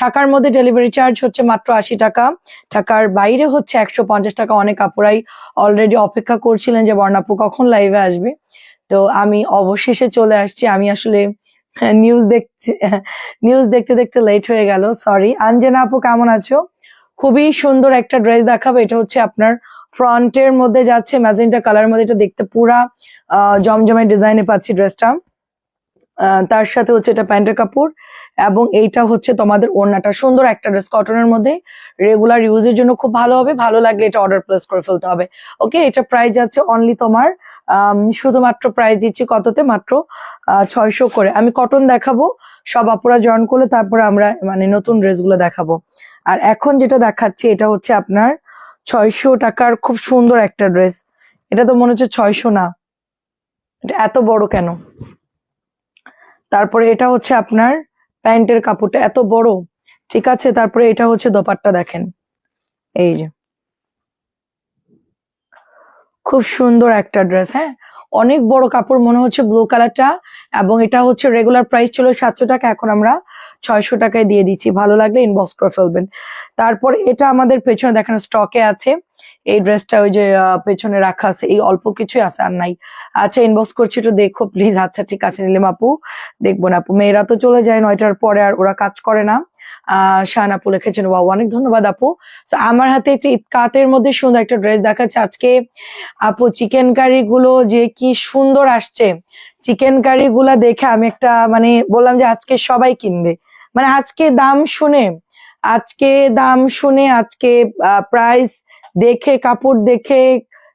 ঢাকার মধ্যে delivery charge হচ্ছে মাত্র 80 টাকা, ঢাকার বাইরে হচ্ছে 150 টাকা। অনেক আপুরাই অলরেডি অপেক্ষা করছিলেন যে বর্ণাপু কখন লাইভে আসবে, তো আমি অবশেষে চলে আসছি। আমি আসলে নিউজ দেখতে দেখতে লেট হয়ে গেল, সরি। আঞ্জনা আপু কেমন আছো? খুবই সুন্দর একটা ড্রেস দেখাবো। এটা হচ্ছে আপনার ফ্রন্টের মধ্যে যাচ্ছে ম্যাজেন্টা কালার মধ্যে, এটা দেখতে পুরা জমজমের ডিজাইনে পাচ্ছি ড্রেসটা। তার সাথে হচ্ছে এটা প্যান্টের কাপড়, এবং এইটা হচ্ছে তোমাদের ওড়নাটা। সুন্দর একটা ড্রেস, কটনের মধ্যে, রেগুলার ইউজের জন্য খুব ভালো হবে। ভালো লাগলে এটা অর্ডার প্লেস করে ফেলতে হবে। ওকে, এটা প্রাইস যাচ্ছে অনলি তোমার শুধুমাত্র প্রাইস দিচ্ছি কততে, মাত্র 600 করে। আমি কটন দেখাবো, সব আপুরা জয়েন করলে তারপরে আমরা মানে নতুন ড্রেসগুলো দেখাবো। আর এখন যেটা দেখাচ্ছি এটা হচ্ছে আপনার 600 টাকার খুব সুন্দর একটা ড্রেস। এটা তো মনে হচ্ছে 600 না, এটা এত বড় কেন? তারপরে এটা হচ্ছে আপনার প্যান্টের কাপড়টা এত বড়, ঠিক আছে। তারপরে এটা হচ্ছে দোপাট্টা, দেখেন এই যে খুব সুন্দর একটা ড্রেস। হ্যাঁ, অনেক বড় কাপড়, মনে হচ্ছে ব্লু কালারটা। এবং এটা হচ্ছে রেগুলার প্রাইস ছিল 700 টাকা, এখন আমরা 600 টাকায় দিয়ে দিচ্ছি। ভালো লাগলে ইনবক্স করে ফেলবেন। তারপর এটা আমাদের পেছনে দেখেন স্টকে আছে এই ড্রেসটা, ওই যে পেছনে রাখা আছে, এই অল্প কিছুই আছে আর নাই। আচ্ছা, ইনবক্স করছি, একটু দেখো প্লিজ। আচ্ছা ঠিক আছে, নিলাম আপু, দেখবো না আপু। মেয়েরা তো চলে যায় 9টার পরে, আর ওরা কাজ করে না। শাহান আপু লিখেছেন, ওয়াও, অনেক ধন্যবাদ আপু। আমার হাতে একটা কাতের মধ্যে সুন্দর একটা ড্রেস দেখাচ্ছে আজকে আপু। চিকেন কারি গুলো যে কি সুন্দর আসছে, চিকেন কারি গুলা দেখে আমি একটা মানে বললাম যে আজকে সবাই কিনবে। মানে আজকে দাম শুনে, আজকে প্রাইস দেখে, কাপড় দেখে,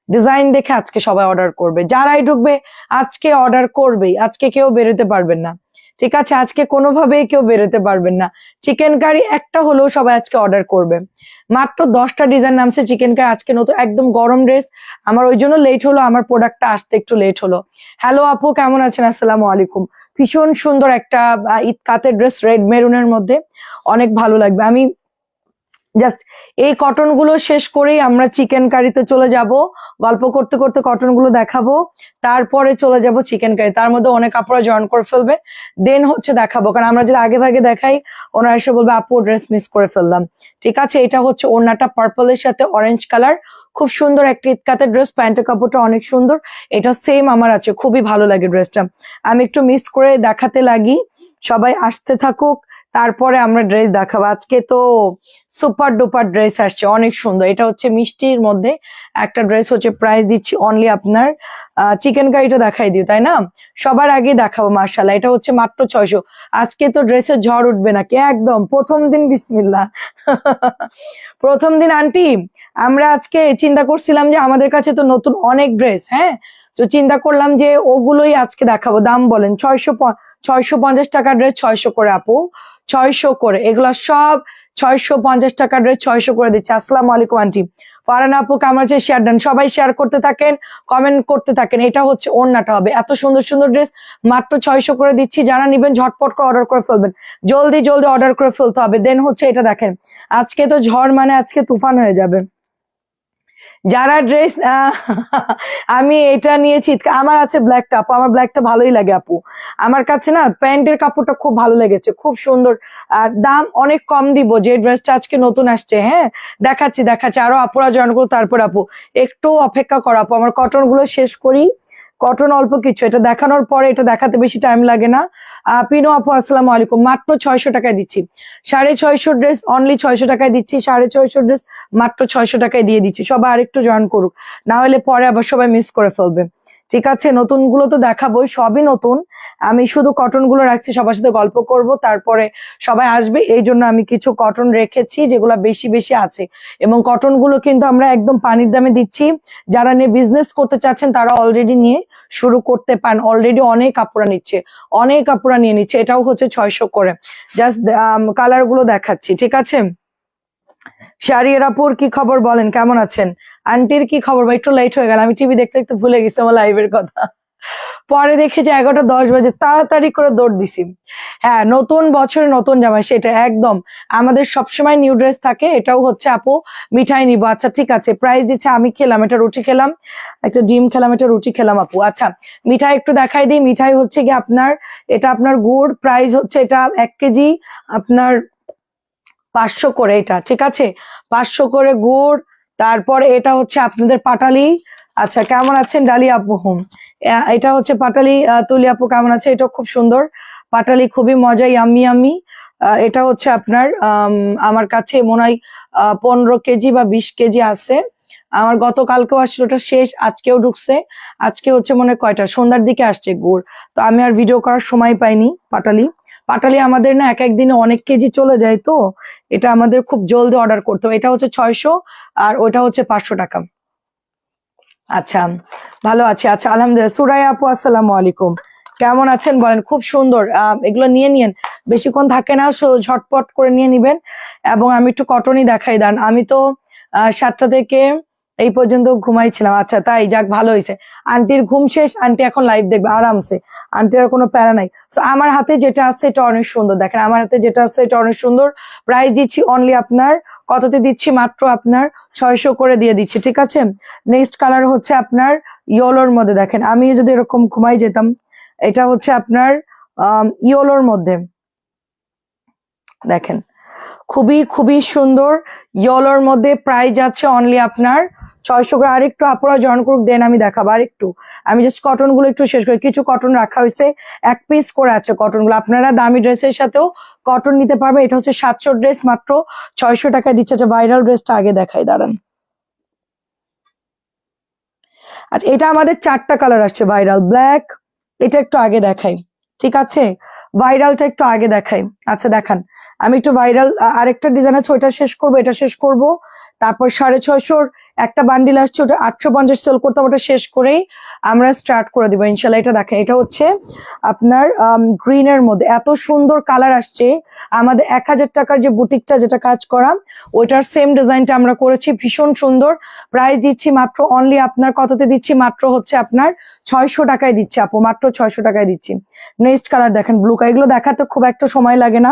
ডিজাইন দেখে আজকে সবাই অর্ডার করবে। যারাই ঢুকবে আজকে অর্ডার করবেই, আজকে কেউ বেরোতে পারবেন না, ঠিক আছে। আজকে কোনোভাবেই কেউ বেরোতে পারবেন না। চিকেন কারি একটা হলেও সবাই আজকে অর্ডার করবে। মাত্র 10টা ডিজাইন নামছে চিকেন কারি আজকে নতুন, একদম গরম ড্রেস। আমার ওই জন্য লেট হলো, আমার প্রোডাক্টটা আসতে একটু লেট হলো। হ্যালো আপু, কেমন আছেন? আসসালামু আলাইকুম। ভীষণ সুন্দর একটা ঈদ কাতের ড্রেস, রেড মেরুনের মধ্যে, অনেক ভালো লাগবে। আমি জাস্ট এই কটন গুলো শেষ করেই আমরা চিকেন কারিতে চলে যাব। গল্প করতে করতে কটন গুলো দেখাবো, তারপরে চলে যাব চিকেন কারি। তার মধ্যে অনেক আপুরা জয়েন করে ফেলবে, দেন হচ্ছে দেখাবো। কারণ আমরা যদি আগে ভাগে দেখাই, ওনারা এসে বলবে আপু ড্রেস মিস করে ফেললাম, ঠিক আছে। এটা হচ্ছে ওড়নাটা পার্পলের সাথে অরেঞ্জ কালার, খুব সুন্দর একটা ইতকাতের ড্রেস। প্যান্টের কাপড়টা অনেক সুন্দর, এটা সেম আমার আছে, খুবই ভালো লাগে ড্রেসটা। আমি একটু মিক্সড করে দেখাতে লাগি, সবাই আসতে থাকুক, তারপরে আমরা ড্রেস দেখাবো। আজকে তো সুপার ডুপার ড্রেস আসছে, অনেক সুন্দর। এটা হচ্ছে মিষ্টির মধ্যে একটা ড্রেস, হচ্ছে প্রাইস দিচ্ছি অনলি আপনার চিকেন কারিটা দেখাই দিও, তাই না? সবার আগে দেখাবো মার্শাল্লাহ, এটা হচ্ছে মাত্র 600। আজকে তো ড্রেসের ঝড় উঠবে নাকি, একদম প্রথম দিন বিসমিল্লাহ। প্রথম দিন আন্টি, আমরা আজকে চিন্তা করছিলাম যে আমাদের কাছে তো নতুন অনেক ড্রেস, হ্যাঁ, তো চিন্তা করলাম যে ওগুলোই আজকে দেখাবো। দাম বলেন, 650 টাকার ড্রেস 600 করে আপু, 600 করে। এগুলো সব 650 টাকার ড্রেস 600 করে দিচ্ছে। আসসালামু আলাইকুম আন্টি। ফারহান আপু কেমন আছে? শেয়ার দেন, সবাই শেয়ার করতে থাকেন, কমেন্ট করতে থাকেন। এটা হচ্ছে ওড়নাটা হবে, এত সুন্দর সুন্দর ড্রেস মাত্র 600 করে দিচ্ছি। যারা নিবেন ঝটপট করে অর্ডার করে ফেলবেন, জলদি জলদি অর্ডার করে ফেলতে হবে। দেন হচ্ছে এটা দেখেন, আজকে তো ঝড়, মানে আজকে তুফান হয়ে যাবে। যারা ড্রেস আমি এটা নিয়েছি, আমার আছে ব্ল্যাকটা আপু, আমার ব্ল্যাকটা ভালোই লাগে আপু। আমার কাছে না প্যান্টের কাপড়টা খুব ভালো লেগেছে, খুব সুন্দর। আর দাম অনেক কম দিব, যে ড্রেসটা আজকে নতুন আসছে। হ্যাঁ, দেখাচ্ছি আরো আপুরা জয়েন করো, তারপর আপু একটু অপেক্ষা করো আপু, আমার কটন গুলো শেষ করি। কটন অল্প কিছু, এটা দেখানোর পরে এটা দেখাতে বেশি টাইম লাগে না। পিনো আপু আসসালামু আলাইকুম, মাত্র 600 টাকায় দিচ্ছি। 650 ড্রেস অনলি 600 টাকায় দিচ্ছি, 650 ড্রেস মাত্র 600 টাকায় দিয়ে দিচ্ছি। সবাই আরেকটু জয়েন করুক, না হলে পরে আবার সবাই মিস করে ফেলবে, ঠিক আছে। নতুন গুলো তো দেখাবোই, সবই নতুন। আমি শুধু কটন গুলো রাখছি, সবার সাথে গল্প করব, তারপরে সবাই আসবে। এই জন্য আমি কিছু কটন রেখেছি যেগুলো বেশি বেশি আছে, এবং কটন গুলো কিন্তু আমরা একদম পানির দামে দিচ্ছি। যারা নিয়ে বিজনেস করতে চাচ্ছেন তারা অলরেডি নিয়ে শুরু করতে পারেন। অলরেডি অনেক কাপড়া নিচ্ছে, অনেক কাপড়া নিয়ে নিচ্ছে। এটাও হচ্ছে 600 করে। জাস্ট কালার গুলো দেখাচ্ছি, ঠিক আছে। শারিয়ার আপুর কি খবর বলেন, কেমন আছেন? আন্টির কি খবর? বা একটু লেট হয়ে গেল, আমি টিভি দেখতে দেখতে ভুলে গেছি আমার লাইভের কথা। পরে দেখে যে 11:10 বাজে, তাড়াতাড়ি করে দৌড় দিছি। হ্যাঁ, নতুন বছরে নতুন জামা, সেটা একদম আমাদের সবসময় নিউ ড্রেস থাকে। এটাও হচ্ছে আপু মিঠাই নিব। আচ্ছা ঠিক আছে, প্রাইস দিচ্ছে। আমি খেলাম এটা রুটি খেলাম, একটা ডিম খেলাম, এটা রুটি খেলাম আপু। আচ্ছা, মিঠাই একটু দেখাই দিই। মিঠাই হচ্ছে কি আপনার, এটা আপনার গুড়, প্রাইস হচ্ছে এটা 1 কেজি আপনার 500 করে এটা, ঠিক আছে? 500 করে গুড়। তারপরে এটা হচ্ছে আপনাদের পাটালি। আচ্ছা, কেমন আছেন ডালি আপু? এটা হচ্ছে পাটালি। তুলি আপু কেমন আছে? এটা খুব সুন্দর পাটালি, খুবই মজা, ইয়াম্মি ইয়াম্মি। এটা হচ্ছে আপনার আমার কাছে মনে হয় 15 কেজি বা 20 কেজি আছে। আমার গতকালকেও আসলে ওটা শেষ, আজকেও ঢুকছে। আজকে হচ্ছে মনে হয় কয়টা সন্ধ্যার দিকে আসছে গুড়, তো আমি আর ভিডিও করার সময় পাইনি। পাটালি পাটালি আমাদের না এক একদিনে অনেক কেজি চলে যায়, তো এটা আমাদের খুব জলদি অর্ডার করতে হবে। এটা হচ্ছে 600 আর ওটা হচ্ছে 500 টাকা। আচ্ছা, ভালো আছে। আচ্ছা, আলহামদুলিল্লাহ। সুরাইয়া আপু আসসালামু আলাইকুম, কেমন আছেন বলেন? খুব সুন্দর। এগুলো নিয়ে নিন, বেশিক্ষণ থাকে না, ঝটপট করে নিয়ে নিবেন। এবং আমি একটু কটনই দেখাই দেন। আমি তো 7টা থেকে এই পর্যন্ত ঘুমাইছিলাম। আচ্ছা, তাই যাক, ভালো হয়েছে। আন্টির ঘুম শেষ, আন্টি এখন লাইভ দেখবে আরামসে, আন্টির আর কোনো প্যারা নাই। তো আমার হাতে যেটা আছে এটা অনেক সুন্দর, দেখেন আমার হাতে যেটা আছে এটা অনেক সুন্দর। প্রাইস দিচ্ছি অনলি আপনার কততে দিচ্ছি? মাত্র আপনার 600 করে দিয়ে দিচ্ছি, ঠিক আছে? নেক্সট কালার হচ্ছে আপনার ইয়েলোর মধ্যে। দেখেন আমি যদি এরকম ঘুমাই যেতাম, এটা হচ্ছে আপনার ইয়েলোর মধ্যে, দেখেন খুবই খুবই সুন্দর ইয়েলোর মধ্যে। প্রাইস আছে অনলি আপনার 600 করে। আরেকটু আপুরা জয়েন করুক, দেন আমি দেখাবো আরেকটু। আমি জাস্ট কটন গুলো একটু শেষ করি। কিছু কটন রাখা হয়েছে, 1 পিস করে আছে কটন গুলো। আপনারা দামি ড্রেসের সাথেও কটন নিতে পারবে। এটা হচ্ছে 700 ড্রেস, মাত্র 600 টাকায় দিচ্ছে। আচ্ছা, ভাইরাল ড্রেসটা আগে দেখাই, দাঁড়ান। আচ্ছা, এটা আমাদের 4টা কালার আসছে ভাইরাল। ব্ল্যাক, এটা একটু আগে দেখাই, ঠিক আছে? ভাইরালটা একটু আগে দেখাই। আচ্ছা দেখান, আমি একটু ভাইরাল আরেকটা ডিজাইন আছে, ওইটা শেষ করবো, এটা শেষ করব। তারপর 650 একটা বান্ডিল আসছে, ওটা 850 সেল করতে, ওটা শেষ করেই আমরা স্টার্ট করে দিব ইনশাল্লাহ। এটা দেখেন, এটা হচ্ছে আপনার গ্রিনের মধ্যে এত সুন্দর কালার আসছে। আমাদের 1000 টাকার যে বুটিকটা যেটা কাজ করা, ওইটার সেম ডিজাইনটা আমরা করেছি, ভীষণ সুন্দর। প্রাইস দিচ্ছি মাত্র অনলি আপনার কততে দিচ্ছি? মাত্র হচ্ছে আপনার 600 টাকায় দিচ্ছি আপু, মাত্র 600 টাকায় দিচ্ছি। নেক্সট কালার দেখেন, ব্লু কালার। এগুলো দেখাতে খুব একটা সময় লাগে না,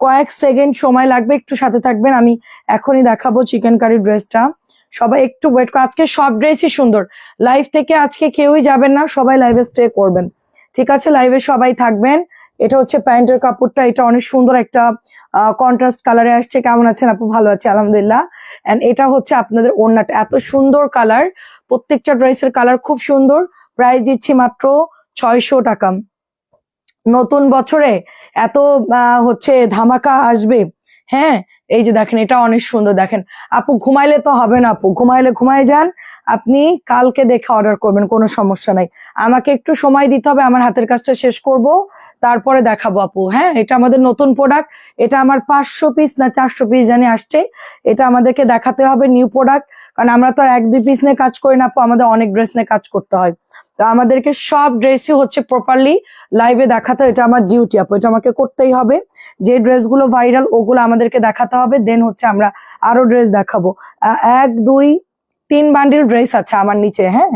কয়েক সেকেন্ড সময় লাগবে, একটু সাথে থাকবেন। আমি এখনই দেখাবো চিকেন কারি ড্রেসটা, সবাই একটু ওয়েট করো। আজকে সব ড্রেসই সুন্দর। লাইভ থেকে আজকে কেউই যাবেন না, সবাই লাইভে স্টে করবেন, ঠিক আছে? লাইভে সবাই থাকবেন। এটা হচ্ছে প্যান্টের কাপড়টা, এটা অনেক সুন্দর একটা কন্ট্রাস্ট কালারে আসছে। কেমন আছেন আপু? ভালো আছে আলহামদুলিল্লাহ। এন্ড এটা হচ্ছে আপনাদের ওড়নাটা, এত সুন্দর কালার, প্রত্যেকটা ড্রেসের কালার খুব সুন্দর। প্রাইস দিচ্ছি মাত্র 600 টাকা। নতুন বছরে এত হচ্ছে ধামাকা আসবে। হ্যাঁ, এই যে দেখেন, এটা অনেক সুন্দর। দেখেন আপু, ঘুমাইলে তো হবে না আপু, ঘুমাইলে ঘুমাই যান, আপনি কালকে দেখে অর্ডার করবেন, কোনো সমস্যা নাই। আমাকে একটু সময় দিতে হবে, আমার হাতের কাজটা শেষ করব, তারপরে দেখাবো আপু। হ্যাঁ, এটা আমাদের নতুন প্রোডাক্ট, এটা আমার 500 পিস না 400 পিস জানি আসছে। এটা আমাদেরকে দেখাতে হবে, নিউ প্রোডাক্ট, কারণ আমরা তো আর 1-2 পিস নিয়ে কাজ করি না আপু, আমাদের অনেক ড্রেস নিয়ে কাজ করতে হয়। তো আমাদেরকে সব ড্রেসই হচ্ছে প্রপারলি লাইভে দেখাতে, এটা আমার ডিউটি আপু, এটা আমাকে করতেই হবে। যে ড্রেসগুলো ভাইরাল ওগুলো আমাদেরকে দেখাতে হবে, দেন হচ্ছে আমরা আরো ড্রেস দেখাবো। 1 2 3 বান্ডিল ড্রেস আছে আমার নিচে। হ্যাঁ,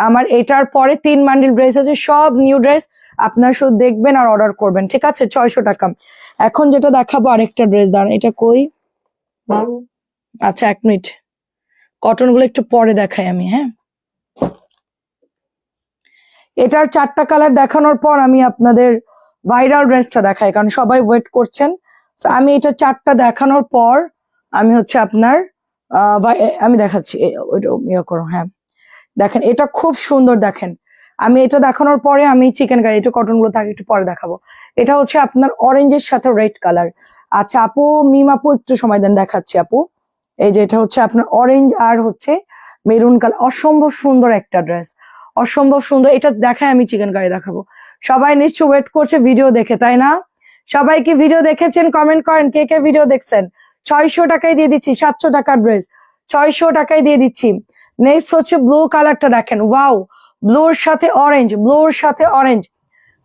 আমার এটার পরে 3 বান্ডিল ড্রেস আছে, সব নিউ ড্রেস। আপনার শুধু দেখবেন আর অর্ডার করবেন, ঠিক আছে? 600 টাকা। এখন যেটা দেখাবো আরেকটা ড্রেস, দাঁড়ান, এটা কই? আচ্ছা, 1 মিনিট, কটন গুলো একটু পরে দেখাই আমি। হ্যাঁ, এটার 4টা কালার দেখানোর পর আমি আপনাদের ভাইরাল ড্রেসটা দেখাই, কারণ সবাই ওয়েট করছেন। আমি এটা 4টা দেখানোর পর আমি হচ্ছে আপনার আমি দেখাচ্ছি। ওইটা ইয়ে করো। হ্যাঁ, দেখেন এটা খুব সুন্দর। দেখেন আমি এটা দেখানোর পরে আমি চিকেন কারি, একটু কটন গুলো থাকে একটু পরে দেখাবো। এটা হচ্ছে আপনার অরেঞ্জের সাথে রেড কালার। আচ্ছা আপু, মিম আপু একটু সময় দেন, দেখাচ্ছি আপু। এই যে এটা হচ্ছে আপনার অরেঞ্জ আর হচ্ছে মেরুন কালার, অসম্ভব সুন্দর একটা ড্রেস, অসম্ভব সুন্দর। এটা দেখায় আমি চিকেন কারি দেখাবো। সবাই নিশ্চয় ওয়েট করছে ভিডিও দেখে, তাই না? সবাই কি ভিডিও দেখেছেন? কমেন্ট করেন কে কে ভিডিও দেখছেন। 600 টাকায় দিয়ে দিচ্ছি, 700 টাকার ড্রেস 600 টাকায় দিয়ে দিচ্ছি। নেক্সট হচ্ছে ব্লু কালারটা, দেখেন ওয়াও, ব্লুর সাথে অরেঞ্জ, ব্লুর সাথে অরেঞ্জ,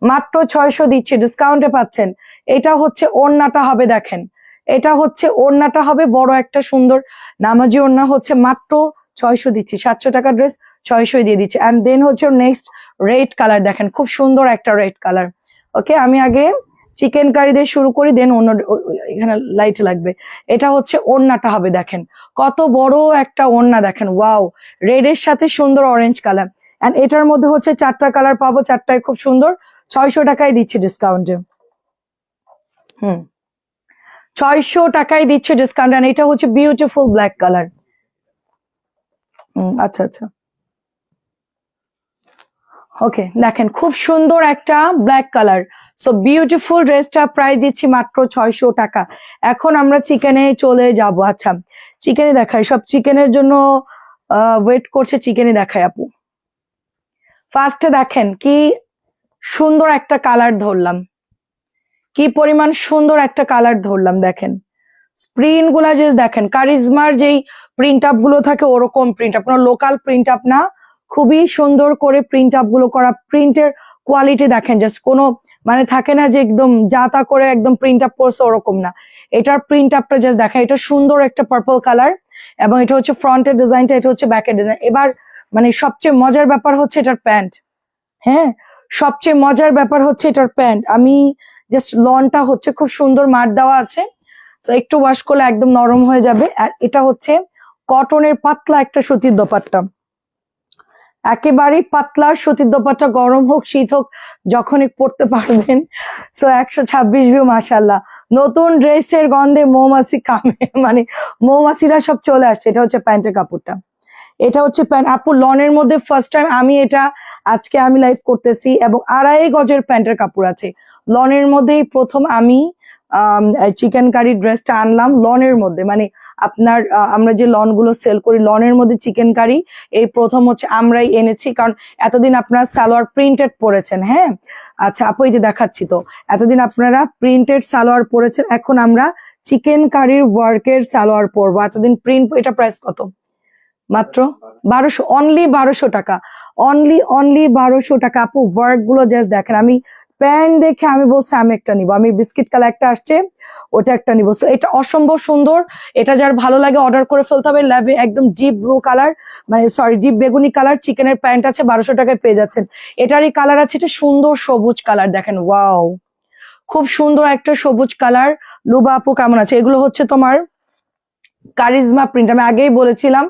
মাত্র 600 দিচ্ছি, ডিসকাউন্টে পাচ্ছেন। এটা হচ্ছে ওড়নাটা হবে, দেখেন এটা হচ্ছে ওড়নাটা হবে বড় একটা সুন্দর নামাজি ওড়না, হচ্ছে মাত্র 600 দিচ্ছি। 700 টাকার ড্রেস 600 দিয়ে দিচ্ছি। অ্যান্ড দেন হচ্ছে নেক্সট রেড কালার, দেখেন খুব সুন্দর একটা রেড কালার। ওকে, আমি আগে চিকেন কারি দিয়ে শুরু করি, দেন অন্য এখানে লাইট লাগবে। এটা হচ্ছে ওড়নাটা হবে, দেখেন কত বড় একটা ওড়না, দেখেন ওয়াও, রেড এর সাথে সুন্দর অরেঞ্জ কালার। এন্ড এটার মধ্যে হচ্ছে 4টা কালার পাবো, 4টায় খুব সুন্দর। 600 টাকায় দিচ্ছি ডিসকাউন্টে। 600 টাকায় দিচ্ছে ডিসকাউন্ট। আর এটা হচ্ছে বিউটিফুল ব্ল্যাক কালার। আচ্ছা আচ্ছা, ওকে, দেখেন খুব সুন্দর একটা ব্ল্যাক কালার। সো বিউটিফুল ড্রেসটা প্রাইস দিচ্ছি মাত্র 600 টাকা। এখন আমরা চিকেনে চলে যাব। আচ্ছা, চিকেনে দেখাই, সব চিকেনের জন্য ওয়েট করছে, চিকেনে দেখাই আপু। ফার্স্টে দেখেন কি সুন্দর একটা কালার ধরলাম, কি পরিমাণ সুন্দর একটা কালার ধরলাম। দেখেন প্রিন্ট গুলা যে দেখেন, কারিজমার যেই প্রিন্ট আপ গুলো থাকে ওরকম প্রিন্ট আপ, কোনো লোকাল প্রিন্ট আপ না, খুবই সুন্দর করে প্রিন্ট আপ গুলো করা। প্রিন্টের কোয়ালিটি দেখেন, জাস্ট কোনো মানে থাকে না যে একদম যা তা করে একদম প্রিন্ট আপ করছে, ওরকম না। এটার প্রিন্ট আপটা জাস্ট দেখেন, এটা সুন্দর একটা পার্পল কালার, এবং এটা হচ্ছে ফ্রন্টের ডিজাইনটা, এটা হচ্ছে ব্যাকের ডিজাইন। এবার মানে সবচেয়ে মজার ব্যাপার হচ্ছে এটার প্যান্ট। হ্যাঁ, সবচেয়ে মজার ব্যাপার হচ্ছে এটার প্যান্ট। আমি জাস্ট লনটা হচ্ছে খুব সুন্দর মার দেওয়া আছে, তো একটু ওয়াশ করলে একদম নরম হয়ে যাবে। আর এটা হচ্ছে কটনের পাতলা একটা সুতির দোপাট্টা, একেবারেই পাতলা সুতির দোপাট্টা। গরম হোক শীত হোক যখনই পরতে পারবেন। সো 126 ভিউ, মাশাল্লাহ। নতুন ড্রেসের গন্ধে মৌমাছি কামে, মানে মৌমাছিরা সব চলে আসছে। এটা হচ্ছে প্যান্টের কাপড়টা, এটা হচ্ছে প্যান্ট। আপু লনের মধ্যে ফার্স্ট টাইম আমি এটা আজকে আমি লাইভ করতেছি, এবং 2.5 গজের প্যান্টের কাপড় আছে লনের মধ্যেই। প্রথম আমি চিকেন কারি ড্রেসটা আনলাম লনের মধ্যে, মানে আপনার আমরা যে লন গুলো সেল করি লনের মধ্যে চিকেন কারি এই প্রথম হচ্ছে আমরাই এনেছি, কারণ এতদিন আপনারা সালোয়ার প্রিন্টেড পরেছেন। হ্যাঁ, আচ্ছা আপু এই যে দেখাচ্ছি, তো এতদিন আপনারা প্রিন্টেড সালোয়ার পরেছেন, এখন আমরা চিকেন কারির ওয়ার্কের সালোয়ার পরবো। এতদিন প্রিন্ট, এটা প্রাইস কত? মাত্র 1200, অনলি 1200 টাকা, অনলি 1200 টাকা। আপু ওয়ার্ক গুলো জাস্ট দেখেন, আমি প্যান্ট দেখে আমি বলছি আমি একটা নিবো, আমি বিস্কিট কালার একটা আসছে ওটা একটা নিবো। সো এটা অসম্ভব সুন্দর, এটা যার ভালো লাগে অর্ডার করে ফেলতে হবে। ল্যাভে একদম ডিপ ব্লু কালার, মানে সরি ডিপ বেগুনি কালার চিকেনের প্যান্ট আছে, 1200 টাকায় পেয়ে যাচ্ছেন। এটারই কালার আছে এটা সুন্দর সবুজ কালার, দেখেন ওয়াও, খুব সুন্দর একটা সবুজ কালার। লুবা আপু কেমন আছে? এগুলো হচ্ছে তোমার কারিজমা প্রিন্ট, আমি আগেই বলেছিলাম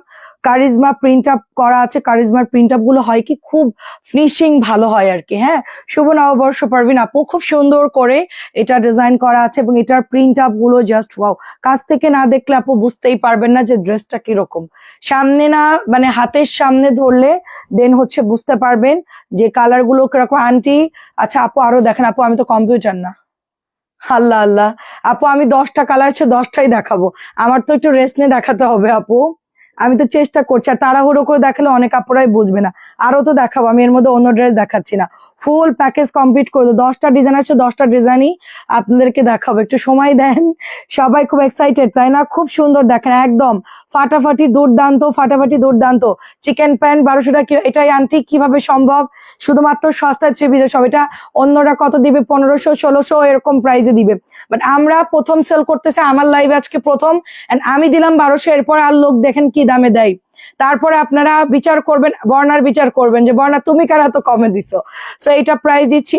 কারিজমা প্রিন্ট আপ করা আছে। কারিজমার প্রিন্ট আপ গুলো হয় কি খুব ফিনিশিং ভালো হয় আর কি। হ্যাঁ, শুভ নববর্ষ পারভিন আপু, খুব সুন্দর করে এটা ডিজাইন করা আছে, এবং এটার প্রিন্ট আপ গুলো জাস্ট ওয়াও। কাছ থেকে না দেখলে আপু বুঝতেই পারবেন না যে ড্রেসটা কিরকম, সামনে না মানে হাতের সামনে ধরলে দেন হচ্ছে বুঝতে পারবেন যে কালার গুলো কিরকম। আন্টি আচ্ছা আপু আরো দেখেন, আপু আমি তো কম্পিউটার না, আল্লাহ আল্লাহ। আপু আমি 10টা কালার আছে 10টাই দেখাবো, আমার তো একটু রেস্ট নিয়ে দেখাতে হবে আপু, আমি তো চেষ্টা করছি। আর তাড়াহুড়ো করে দেখালে অনেক আপুরাই বুঝবে না, আরো তো দেখাবো, আমি এর মধ্যে অন্য ড্রেস দেখাচ্ছি না। ফুল প্যাকেজ কমপ্লিট করে দেবো, 10টা ডিজাইন আছে 10টা ডিজাইনই আপনাদেরকে দেখাবো, একটু সময় দেন। সবাই খুব এক্সাইটেড তাই না? খুব সুন্দর দেখেন, একদম ফাটাফাটি দুর্দান্ত, ফাটাফাটি দুর্দান্ত। চিকেন প্যান্ট 1200 টাকা, এটাই আন্টি কিভাবে সম্ভব? শুধুমাত্র সস্তায় থ্রি পিসের সব, এটা অন্যরা কত দিবে? 1500 1600 এরকম প্রাইসে দিবে, বাট আমরা প্রথম সেল করতেছে, আমার লাইভ আজকে প্রথম, এন্ড আমি দিলাম 1200। এরপর আর লোক দেখেন কি দামে দেয়, তারপরে আপনারা বিচার করবেন, বর্ণার বিচার করবেন যে বর্ণা তুমি কারা তো কমে দিছো। সো এটা প্রাইস দিচ্ছি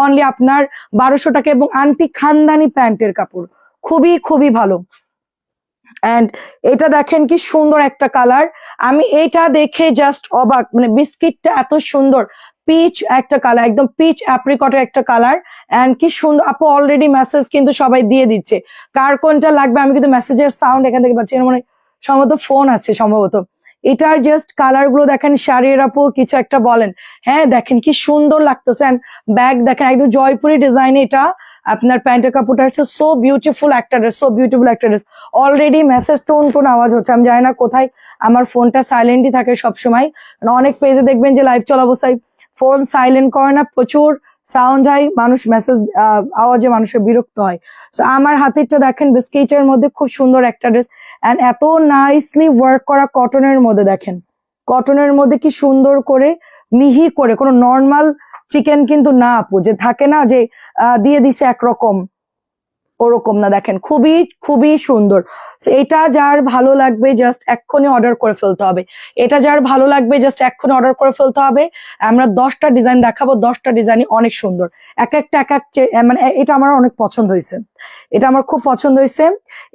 অনলি আপনার 1200 টাকা, এবং আন্টি খানদানি প্যান্টের কাপড়, খুবই খুবই ভালো। এন্ড এটা দেখেন কি সুন্দর একটা কালার, আমি এটা দেখে জাস্ট অবাক, মানে বিস্কিটটা এত সুন্দর, পিচ একটা কালার, একদম পিচ অ্যাপ্রিকটের একটা কালার। এন্ড কি সুন্দর আপু, অলরেডি মেসেজ কিন্তু সবাই দিয়ে দিচ্ছে কার কোনটা লাগবে। আমি কিন্তু মেসেজের সাউন্ড এখান থেকে পাচ্ছি, মানে সম্ভবত ফোন আছে সম্ভবত। এটার জাস্ট কালার গুলো দেখেন, শাড়ির আপু কিছু একটা বলেন। হ্যাঁ দেখেন কি সুন্দর লাগতেছে, ব্যাগ দেখেন একদম জয়পুরি ডিজাইন, এটা আপনার প্যান্টের কাপড়টা হচ্ছে সো বিউটিফুল একটা ড্রেস, সো বিউটিফুল একটা ড্রেস। অলরেডি মেসেজ টোন আওয়াজ হচ্ছে, আমি জানি না কোথায়, আমার ফোনটা সাইলেন্টই থাকে সবসময়। অনেক পেজে দেখবেন যে লাইভ চলা অবস্থায় ফোন সাইলেন্ট করে না, প্রচুর সাউন্ড হয়, মানুষ মেসেজ আওয়াজে মানুষের বিরক্ত হয়। সো আমার হাতেরটা দেখেন বিস্কিটের মধ্যে খুব সুন্দর একটা ড্রেস, এন্ড এত নাইসলি ওয়ার্ক করা কটনের মধ্যে, দেখেন কটনের মধ্যে কি সুন্দর করে মিহি করে, কোনো নর্মাল চিকেন কিন্তু না আপু, যে থাকে না যে দিয়ে দিছে একরকম, ওরকম না, দেখেন খুবই খুবই সুন্দর। এটা যার ভালো লাগবে জাস্ট এক্ষুনি অর্ডার করে ফেলতে হবে, এটা যার ভালো লাগবে জাস্ট এক্ষুনি অর্ডার করে ফেলতে হবে। আমরা 10টা ডিজাইন দেখাবো, 10টা ডিজাইনই অনেক সুন্দর, এক একটা মানে এটা আমার অনেক পছন্দ হয়েছে, এটা আমার খুব পছন্দ হয়েছে।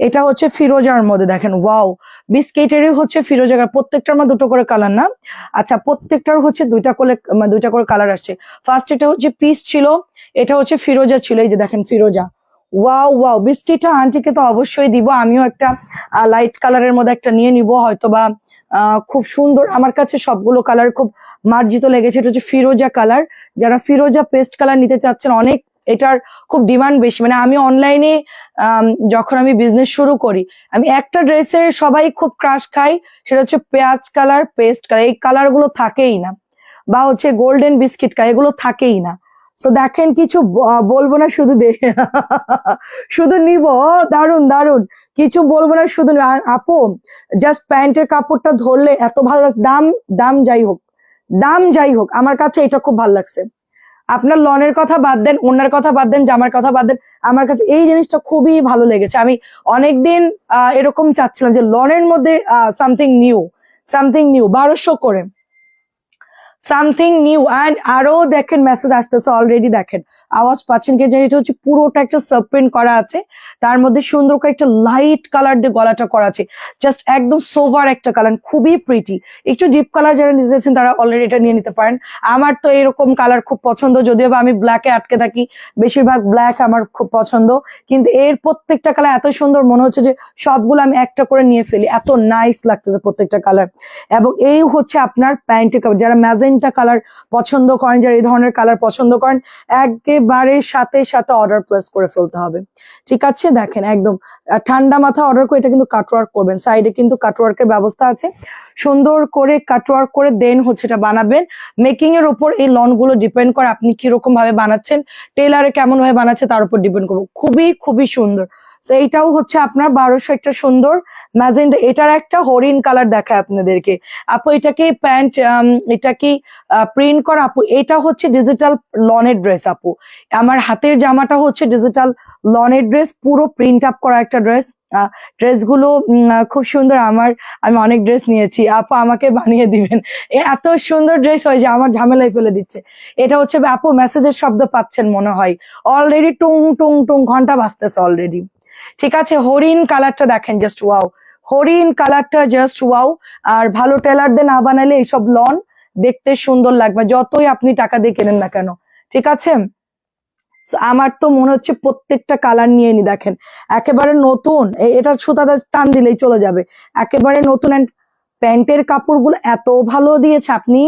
এটা হচ্ছে ফিরোজার মধ্যে, দেখেন ওয়াও, বিস্কিটেরই হচ্ছে ফিরোজা, প্রত্যেকটার মধ্যে 2টো করে কালার না, আচ্ছা প্রত্যেকটার হচ্ছে 2টা করে কালার আসছে। ফার্স্ট এটা হচ্ছে পিস ছিল, এটা হচ্ছে ফিরোজা ছিল, এই যে দেখেন ফিরোজা, ওয়াও ওয়াও, বিস্কিটটা আন্টিকে তো অবশ্যই দিব, আমিও একটা লাইট কালারের মধ্যে একটা নিয়ে নিব হয়তো বা। খুব সুন্দর, আমার কাছে সবগুলো কালার খুব মার্জিত লেগেছে। এটা হচ্ছে ফিরোজা কালার, যারা ফিরোজা পেস্ট কালার নিতে চাচ্ছেন, অনেক এটার খুব ডিমান্ড বেশি। মানে আমি অনলাইনে যখন আমি বিজনেস শুরু করি, আমি একটা ড্রেসের সবাই খুব ক্রাশ খাই, সেটা হচ্ছে পেঁয়াজ কালার, পেস্ট কালার, এই কালার গুলো থাকেই না, বা হচ্ছে গোল্ডেন বিস্কিট কালার, এগুলো থাকেই না। সো দেখেন, কিছু বলবো না, শুধু শুধু নিব। দারুন দারুন, কিছু বলবো না, শুধু আপু জাস্ট প্যান্টের কাপড়টা ধরলে এত ভালো দাম, দাম যাই হোক, দাম যাই হোক, আমার কাছে এটা খুব ভালো লাগছে। আপনার লনের কথা বাদ দেন, ওনার কথা বাদ দেন, জামার কথা বাদ দেন, আমার কাছে এই জিনিসটা খুবই ভালো লেগেছে। আমি অনেকদিন এরকম চাচ্ছিলাম যে লনের মধ্যে সামথিং নিউ, সামথিং নিউ, 1200 করে সামথিং নিউ। অ্যান্ড আরো দেখেন মেসেজ আসতেছে অলরেডি, দেখেন আওয়াজ পাচ্ছেন কি, এটা হচ্ছে পুরোটা একটা সাবপ্রিন্ট করা আছে, তার মধ্যে সুন্দর করে একটা লাইট কালার দিয়ে গলাটা করা আছে, জাস্ট একদম সোভার একটা কালার, খুবই প্রিটি। একটু ডিপ কালার যারা নিতে চাচ্ছেন তারা অলরেডি এটা নিয়ে নিতে পারেন। আমার তো এরকম কালার খুব পছন্দ, যদিও বা আমি ব্ল্যাকে আটকে থাকি, বেশিরভাগ ব্ল্যাক আমার খুব পছন্দ, কিন্তু এর প্রত্যেকটা কালার এত সুন্দর, মনে হচ্ছে যে সবগুলো আমি একটা করে নিয়ে ফেলি, এত নাইস লাগতেছে প্রত্যেকটা কালার। এবং এই হচ্ছে আপনার প্যান্টের কালার, যারা ম্যাজেন্টা কালার পছন্দ করেন, যারা এই ধরনের কালার পছন্দ করেন, একেবারে সাথে সাথে অর্ডার প্লেস করে ফেলতে হবে। ঠিক আছে, দেখেন একদম ঠান্ডা মাথা অর্ডার করে, এটা কিন্তু কাটওয়ার্ক করবেন, সাইডে কিন্তু কাটওয়ার্কের ব্যবস্থা আছে, সুন্দর করে কাটওয়ার্ক করে দেন হচ্ছে এটা বানাবেন। মেকিং এর উপর এই লন গুলো ডিপেন্ড করে, আপনি কিরকম ভাবে বানাচ্ছেন, টেলারে কেমন ভাবে বানাচ্ছে তার উপর ডিপেন্ড করবো। খুবই খুবই সুন্দর। তো এইটাও হচ্ছে আপনার 1200, একটা সুন্দর ম্যাজেন্টা, এটার একটা হরিণ কালার দেখায় আপনাদেরকে। আপু এটা কি প্যান্ট, এটা কি প্রিন্ট করা? আপু এটা হচ্ছে ডিজিটাল লনের ড্রেস আপু, আমার হাতের জামাটা হচ্ছে ডিজিটাল লনের ড্রেস, পুরো প্রিন্ট আপ করা একটা ড্রেস। ড্রেস গুলো খুব সুন্দর, আমি অনেক ড্রেস নিয়েছি, আপু আমাকে বানিয়ে দিবেন, এত সুন্দর ড্রেস হয় যে আমার ঝামেলায় ফেলে দিচ্ছে। এটা হচ্ছে আপু মেসেজের শব্দ পাচ্ছেন মনে হয়, অলরেডি টুং টুং টুং ঘন্টা বাজতেছে অলরেডি। ঠিক আছে, হরিণ কালারটা দেখেন, জাস্ট ওয়াও, হরিণ কালারটা জাস্ট ওয়াও। আর ভালো টেলার দিয়ে না বানালে এইসব লন দেখতে সুন্দর লাগবে, যতই আপনি টাকা দিয়ে কেনেন না কেন। ঠিক আছে, আমার তো মনে হচ্ছে প্রত্যেকটা কালার নিয়ে নি, দেখেন একেবারে নতুন, এটা সুতাটা টান দিলেই চলে যাবে, একেবারে নতুন। প্যান্টের কাপড়গুলো এত ভালো দিয়েছে, আপনি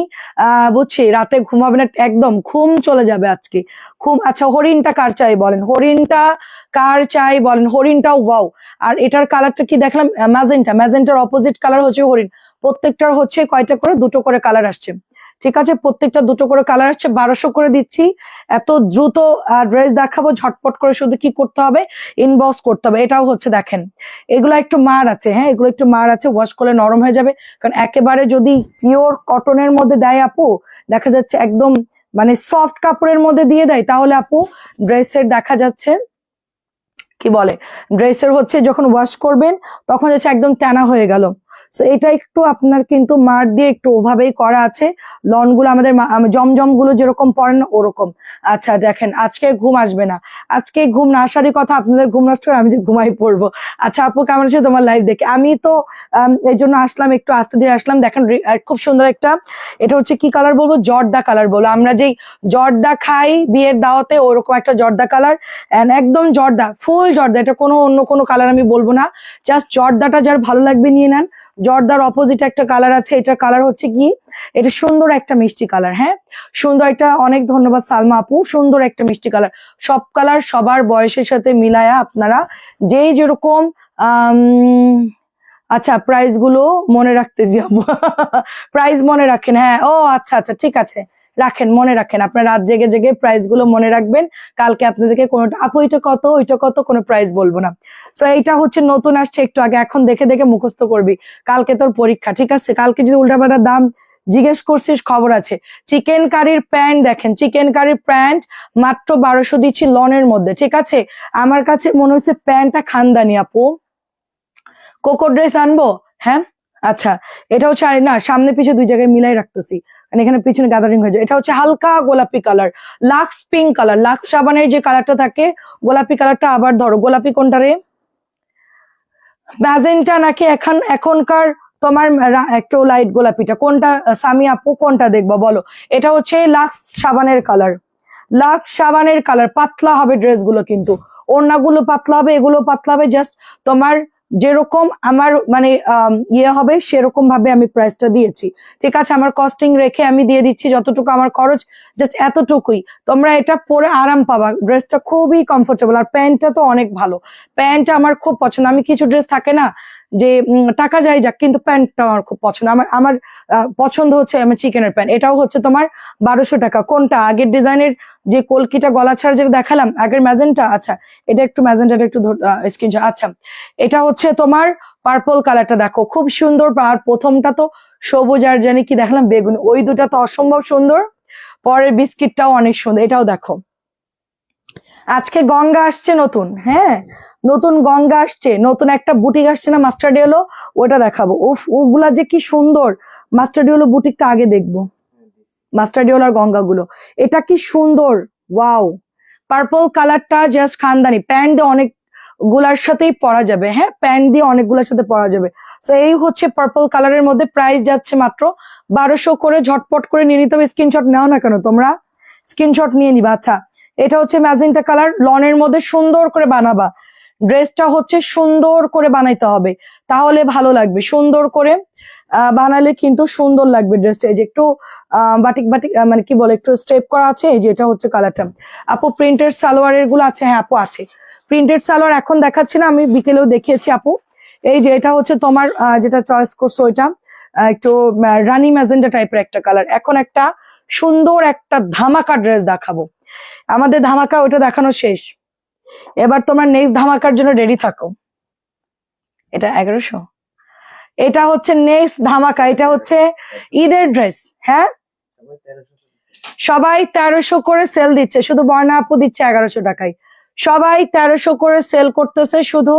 বুঝছি রাতে ঘুমাবেন না, একদম ঘুম চলে যাবে আজকে, ঘুম। আচ্ছা, হরিণটা কার চাই বলেন, হরিণটা কার চাই বলেন, হরিণটাও ওয়াও। আর এটার কালারটা কি দেখলাম, ম্যাজেন্টা, ম্যাজেন্টার অপোজিট কালার হচ্ছে হরিণ। প্রত্যেকটার হচ্ছে কয়টা করে, দুটো করে কালার আসছে। ঠিক আছে, প্রত্যেকটা দুটো করে কালার আসছে, 1200 করে দিচ্ছি। এত দ্রুত ড্রেস দেখাবো, ঝটপট করে শুধু কি করতে হবে, ইনবক্স করতে হবে। এটাও হচ্ছে দেখেন, এগুলো একটু মার আছে, হ্যাঁ এগুলো একটু মার আছে, ওয়াশ করলে নরম হয়ে যাবে, কারণ একেবারে যদি পিওর কটনের মধ্যে দেয় আপু, দেখা যাচ্ছে একদম মানে সফট কাপড়ের মধ্যে দিয়ে দেয়, তাহলে আপু ড্রেসের দেখা যাচ্ছে কি বলে, ড্রেসের হচ্ছে যখন ওয়াশ করবেন তখন হচ্ছে একদম টানা হয়ে গেল। সো এটা একটু আপনার কিন্তু মার দিয়ে একটু ওভাবেই করা আছে, লন গুলো আমাদের জমজম গুলো যেরকম পরেন ওরকম। আচ্ছা দেখেন, আজকে ঘুম আসবে না, আজকে ঘুম না আসারই কথা, আপনাদের ঘুম নষ্ট করে আমি যে ঘুমাই পড়বো। আচ্ছা আপু কেমন আছে তোমার লাইভ দেখে, আমি তো এই জন্য আসলাম, একটু আস্তে ধীরে আসলাম। দেখেন খুব সুন্দর একটা, এটা হচ্ছে কি কালার বলবো, জর্দা কালার বলবো, আমরা যেই জর্দা খাই বিয়ের দাওয়াতে ওরকম একটা জর্দা কালার, একদম জর্দা, ফুল জর্দা, এটা কোনো অন্য কোনো কালার আমি বলবো না, জাস্ট জর্দাটা যার ভালো লাগবে নিয়ে নেন। জর্দার অপোজিট একটা কালার আছে, এটার কালার হচ্ছে কি, এটা সুন্দর একটা মিষ্টি কালার, হ্যাঁ সুন্দর একটা, অনেক ধন্যবাদ সালমা আপু, সুন্দর একটা মিষ্টি কালার। সব কালার সবার বয়সের সাথে মিলায়া আপনারা যেই যেরকম আচ্ছা প্রাইস গুলো মনে রাখতেছি আপু, প্রাইস মনে রাখেন, হ্যাঁ ও আচ্ছা আচ্ছা ঠিক আছে, রাখেন মনে রাখেন, আপনার রাত জেগে জেগে প্রাইস গুলো মনে রাখবেন, কালকে আপনাদেরকে কোনোটা আপু এটা কত ওইটা কত কোনো প্রাইস বলবো না। সো এইটা হচ্ছে নতুন আসছে একটু আগে, এখন দেখে দেখে মুখস্থ করবি, কালকে তোর পরীক্ষা। ঠিক আছে, কালকে যদি উল্টাপাল্টা দাম জিজ্ঞেস করছিস খবর আছে। চিকেন কারির প্যান্ট দেখেন, চিকেন কারির প্যান্ট মাত্র 1200 দিচ্ছি লনের মধ্যে। ঠিক আছে, আমার কাছে মনে হচ্ছে প্যান্টটা খানদানি আপু, কোকো ড্রেস আনবো, হ্যাঁ আচ্ছা এটা হচ্ছে, আর না সামনে পিছনে দুই জায়গায় মিলাই রাখতেছি, মানে এখানে পিছনে গ্যাদারিং হয়ে যায়। এটা হচ্ছে হালকা গোলাপি colour, Lux pink colour, Lux সাবানের যে কালারটা থাকে গোলাপি কালারটা, আবার ধরো গোলাপি কোনটা রে, ম্যাজেন্টা নাকি এখনকার তোমার একটু লাইট গোলাপিটা কোনটা, সামি আপু কোনটা দেখবো বলো। এটা হচ্ছে লাক্স সাবানের কালার, লাক্স সাবানের কালার, পাতলা হবে ড্রেসগুলো, কিন্তু ওড়নাগুলো পাতলা হবে, এগুলো পাতলা হবে। জাস্ট তোমার যেরকম আমার মানে ইয়ে হবে সেরকম ভাবে আমি প্রাইসটা দিয়েছি। ঠিক আছে, আমার কস্টিং রেখে আমি দিয়ে দিচ্ছি যতটুকু আমার খরচ, জাস্ট এতটুকুই। তোমরা এটা পরে আরাম পাবা, ড্রেসটা খুবই কমফোর্টেবল। আর প্যান্টটা তো অনেক ভালো, প্যান্টটা আমার খুব পছন্দ। আমি কিছু ড্রেস থাকে না যে টাকা যায় যাক, কিন্তু প্যান্টটা আমার খুব পছন্দ। আমার আমার পছন্দ হচ্ছে আমার চিকেনের প্যান্ট। এটাও হচ্ছে তোমার 1200 টাকা। কোনটা আগের ডিজাইনের যে কলকিটা গলা ছাড়া যেটা দেখালাম আগের ম্যাজেন্টা, আচ্ছা এটা একটু ম্যাজেন্টাটা একটু স্ক্রিনশট। আচ্ছা এটা হচ্ছে তোমার পার্পল কালারটা, দেখো খুব সুন্দর। আর প্রথমটা তো সবুজ আর জানি কি দেখালাম বেগুনি, ওই দুটা তো অসম্ভব সুন্দর। পরের বিস্কিটটাও অনেক সুন্দর, এটাও দেখো। আজকে গঙ্গা আসছে নতুন, হ্যাঁ নতুন গঙ্গা আসছে, নতুন একটা বুটিক আসছে না মাস্টার্ড ইয়েলো, ওটা দেখাবো। উফ ওগুলা যে কি সুন্দর। মাস্টার্ড ইয়েলো বুটিকটা আগে দেখবো, মাস্টার্ড ইয়েলো আর গঙ্গা গুলো, এটা কি সুন্দর। ওয়াও, পার্পল কালারটা জাস্ট খানদানি। প্যান্ট দিয়ে অনেক গুলার সাথেই পরা যাবে, হ্যাঁ প্যান্ট দিয়ে অনেকগুলোর সাথে পরা যাবে। সো এই হচ্ছে পার্পল কালারের মধ্যে, প্রাইস যাচ্ছে মাত্র 1200 করে। ঝটপট করে নিয়ে নিতে হবে। স্ক্রিনশট নাও না কেন তোমরা, স্ক্রিনশট নিয়ে নিবা। আচ্ছা এটা হচ্ছে ম্যাজেন্টা কালার, লনের মধ্যে সুন্দর করে বানাবা। ড্রেসটা হচ্ছে সুন্দর করে বানাইতে হবে, তাহলে ভালো লাগবে। সুন্দর করে বানালে কিন্তু সুন্দর লাগবে ড্রেসটা। এই যে একটু বাটিক বাটিক মানে কি বলে, একটু স্ট্রেপ করা আছে। এই যে এটা হচ্ছে কালারটা। আপু প্রিন্টেড সালোয়ারের গুলো আছে? হ্যাঁ আপু আছে, প্রিন্টেড সালোয়ার এখন দেখাচ্ছি না, আমি বিকেলেও দেখিয়েছি আপু। এই যে এটা হচ্ছে তোমার যেটা চয়েস করছো ওইটা একটু রানি ম্যাজেন্টা টাইপের একটা কালার। এখন একটা সুন্দর একটা ধামাকা ড্রেস দেখাবো। আমাদের ধামাকা ওটা দেখানো শেষ, এবার তোমার নেক্সট ধামাকার জন্য রেডি থাকো। এটা 1100, এটা হচ্ছে নেক্সট ধামাকা। এটা হচ্ছে ঈদের ড্রেস, হ্যাঁ সবাই 1300 করে সেল দিচ্ছে, শুধু বর্ণা আপু দিচ্ছে 1100 টাকায়। সবাই 1300 করে সেল করতেছে, শুধু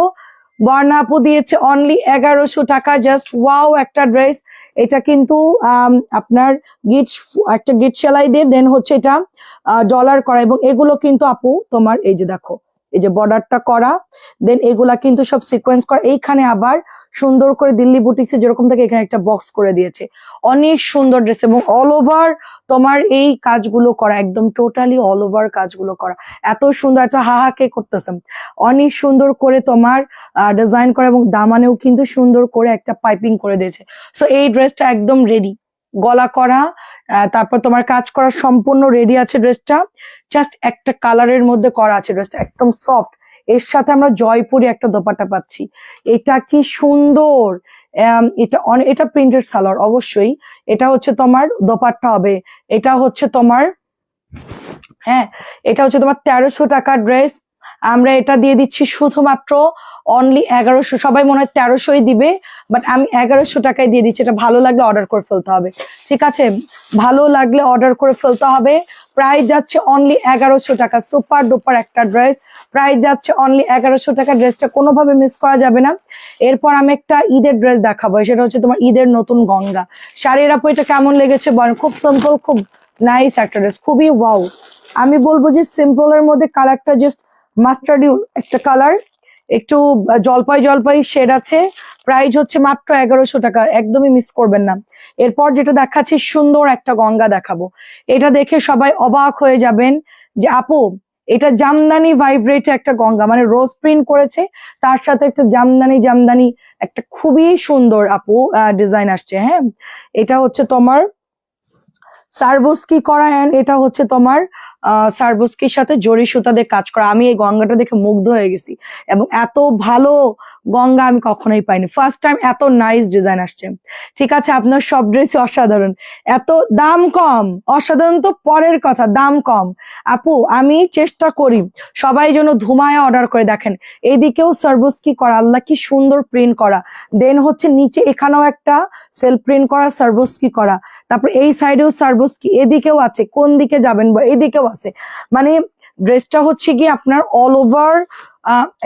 বর্ণা আপু দিয়েছে অনলি 1100 টাকা। জাস্ট ওয়াও একটা ড্রেস। এটা কিন্তু আপনার গিট, একটা গিট সেলাই দিয়ে দেন হচ্ছে এটা ডলার করা, এবং এগুলো কিন্তু আপু তোমার এই যে দেখো, এই যে বর্ডারটা করা, দেন এগুলা কিন্তু সব সিকোয়েন্স করা। এইখানে আবার সুন্দর করে দিল্লি বুটিক্সে যেরকম থাকে এখানে একটা বক্স করে দিয়েছে। অনেক সুন্দর ড্রেস, এবং অল ওভার তোমার এই কাজগুলো করা, একদম টোটালি অল ওভার কাজগুলো করা। এত সুন্দর, একটা হাহাকে করতেছে। অনেক সুন্দর করে তোমার ডিজাইন করা, এবং দামানেও কিন্তু সুন্দর করে একটা পাইপিং করে দিয়েছে। সো এই ড্রেসটা একদম রেডি, গলা করা, তারপর তোমার কাজ করা সম্পূর্ণ রেডি আছে ড্রেসটা। জাস্ট একটা কালারের মধ্যে করা আছে ড্রেসটা, একদম সফট। এর সাথে আমরা জয়পুরি একটা দোপাট্টা পাচ্ছি। এটা কি সুন্দর। এটা প্রিন্টেড সালোয়ার অবশ্যই। এটা হচ্ছে তোমার দোপাট্টা হবে। এটা হচ্ছে তোমার, হ্যাঁ এটা হচ্ছে তোমার 1300 টাকার ড্রেস। আমরা এটা দিয়ে দিচ্ছি শুধুমাত্র অনলি 1100। সবাই মনে হয় 1300ই দিবে, বাট আমি 1100 টাকায় দিয়ে দিচ্ছি। এটা ভালো লাগলে অর্ডার করে ফেলতে হবে, ঠিক আছে? ভালো লাগলে অর্ডার করে ফেলতে হবে। প্রাইস যাচ্ছে অনলি 1100 টাকা। সুপার ডুপার একটা ড্রেস, প্রাইস যাচ্ছে অনলি 1100 টাকা। ড্রেসটা কোনোভাবে মিস করা যাবে না। এরপর আমি একটা ঈদের ড্রেস দেখাবো, সেটা হচ্ছে তোমার ঈদের নতুন গঙ্গা শাড়ির। আপু এটা কেমন লেগেছে বলেন? খুব সিম্পল, খুব নাইস একটা ড্রেস, খুবই ওয়াও। আমি বলবো যে সিম্পলের মধ্যে কালারটা জাস্ট মাস্টার্ড একটা কালার, একটু জলপাই জলপাই শেড আছে। প্রাইস হচ্ছে মাত্র 1100 টাকা, একদমই মিস করবেন না। এরপর যেটা দেখাচ্ছি সুন্দর একটা গঙ্গা দেখাবো। এটা দেখে সবাই অবাক হয়ে যাবেন যে আপু এটা জামদানি ভাইব্রেট একটা গঙ্গা, মানে রোজ প্রিন্ট করেছে, তার সাথে একটা জামদানি জামদানি একটা খুবই সুন্দর আপু ডিজাইন আসছে। হ্যাঁ এটা হচ্ছে তোমার সারবস্কি করা, এন্ড এটা হচ্ছে তোমার সারবস্কির সাথে জরি সুতা দিয়ে কাজ করা। আমি এই গঙ্গাটা দেখে মুগ্ধ হয়ে গেছি, এবং এত ভালো গঙ্গা আমি কখনোই পাইনি। ফার্স্ট টাইম এত নাইস ডিজাইন আসছে। ঠিক আছে, আপনার সব ড্রেসই অসাধারণ, এত দাম কম। অসাধারণ তো পরের কথা, দাম কম। আপু আমি চেষ্টা করি সবাই যেন ধুমায় অর্ডার করে। দেখেন এইদিকেও সারবস্কি করা, আল্লাহ কি সুন্দর প্রিন্ট করা। দেন হচ্ছে নিচে এখানেও একটা সেলফ প্রিন্ট করা, সারবস্কি করা। তারপর এই সাইডেও সারবস্কি, এদিকেও আছে, কোন দিকে যাবেন বা এদিকেও আছে। মানে ড্রেসটা হচ্ছে কি আপনার অল ওভার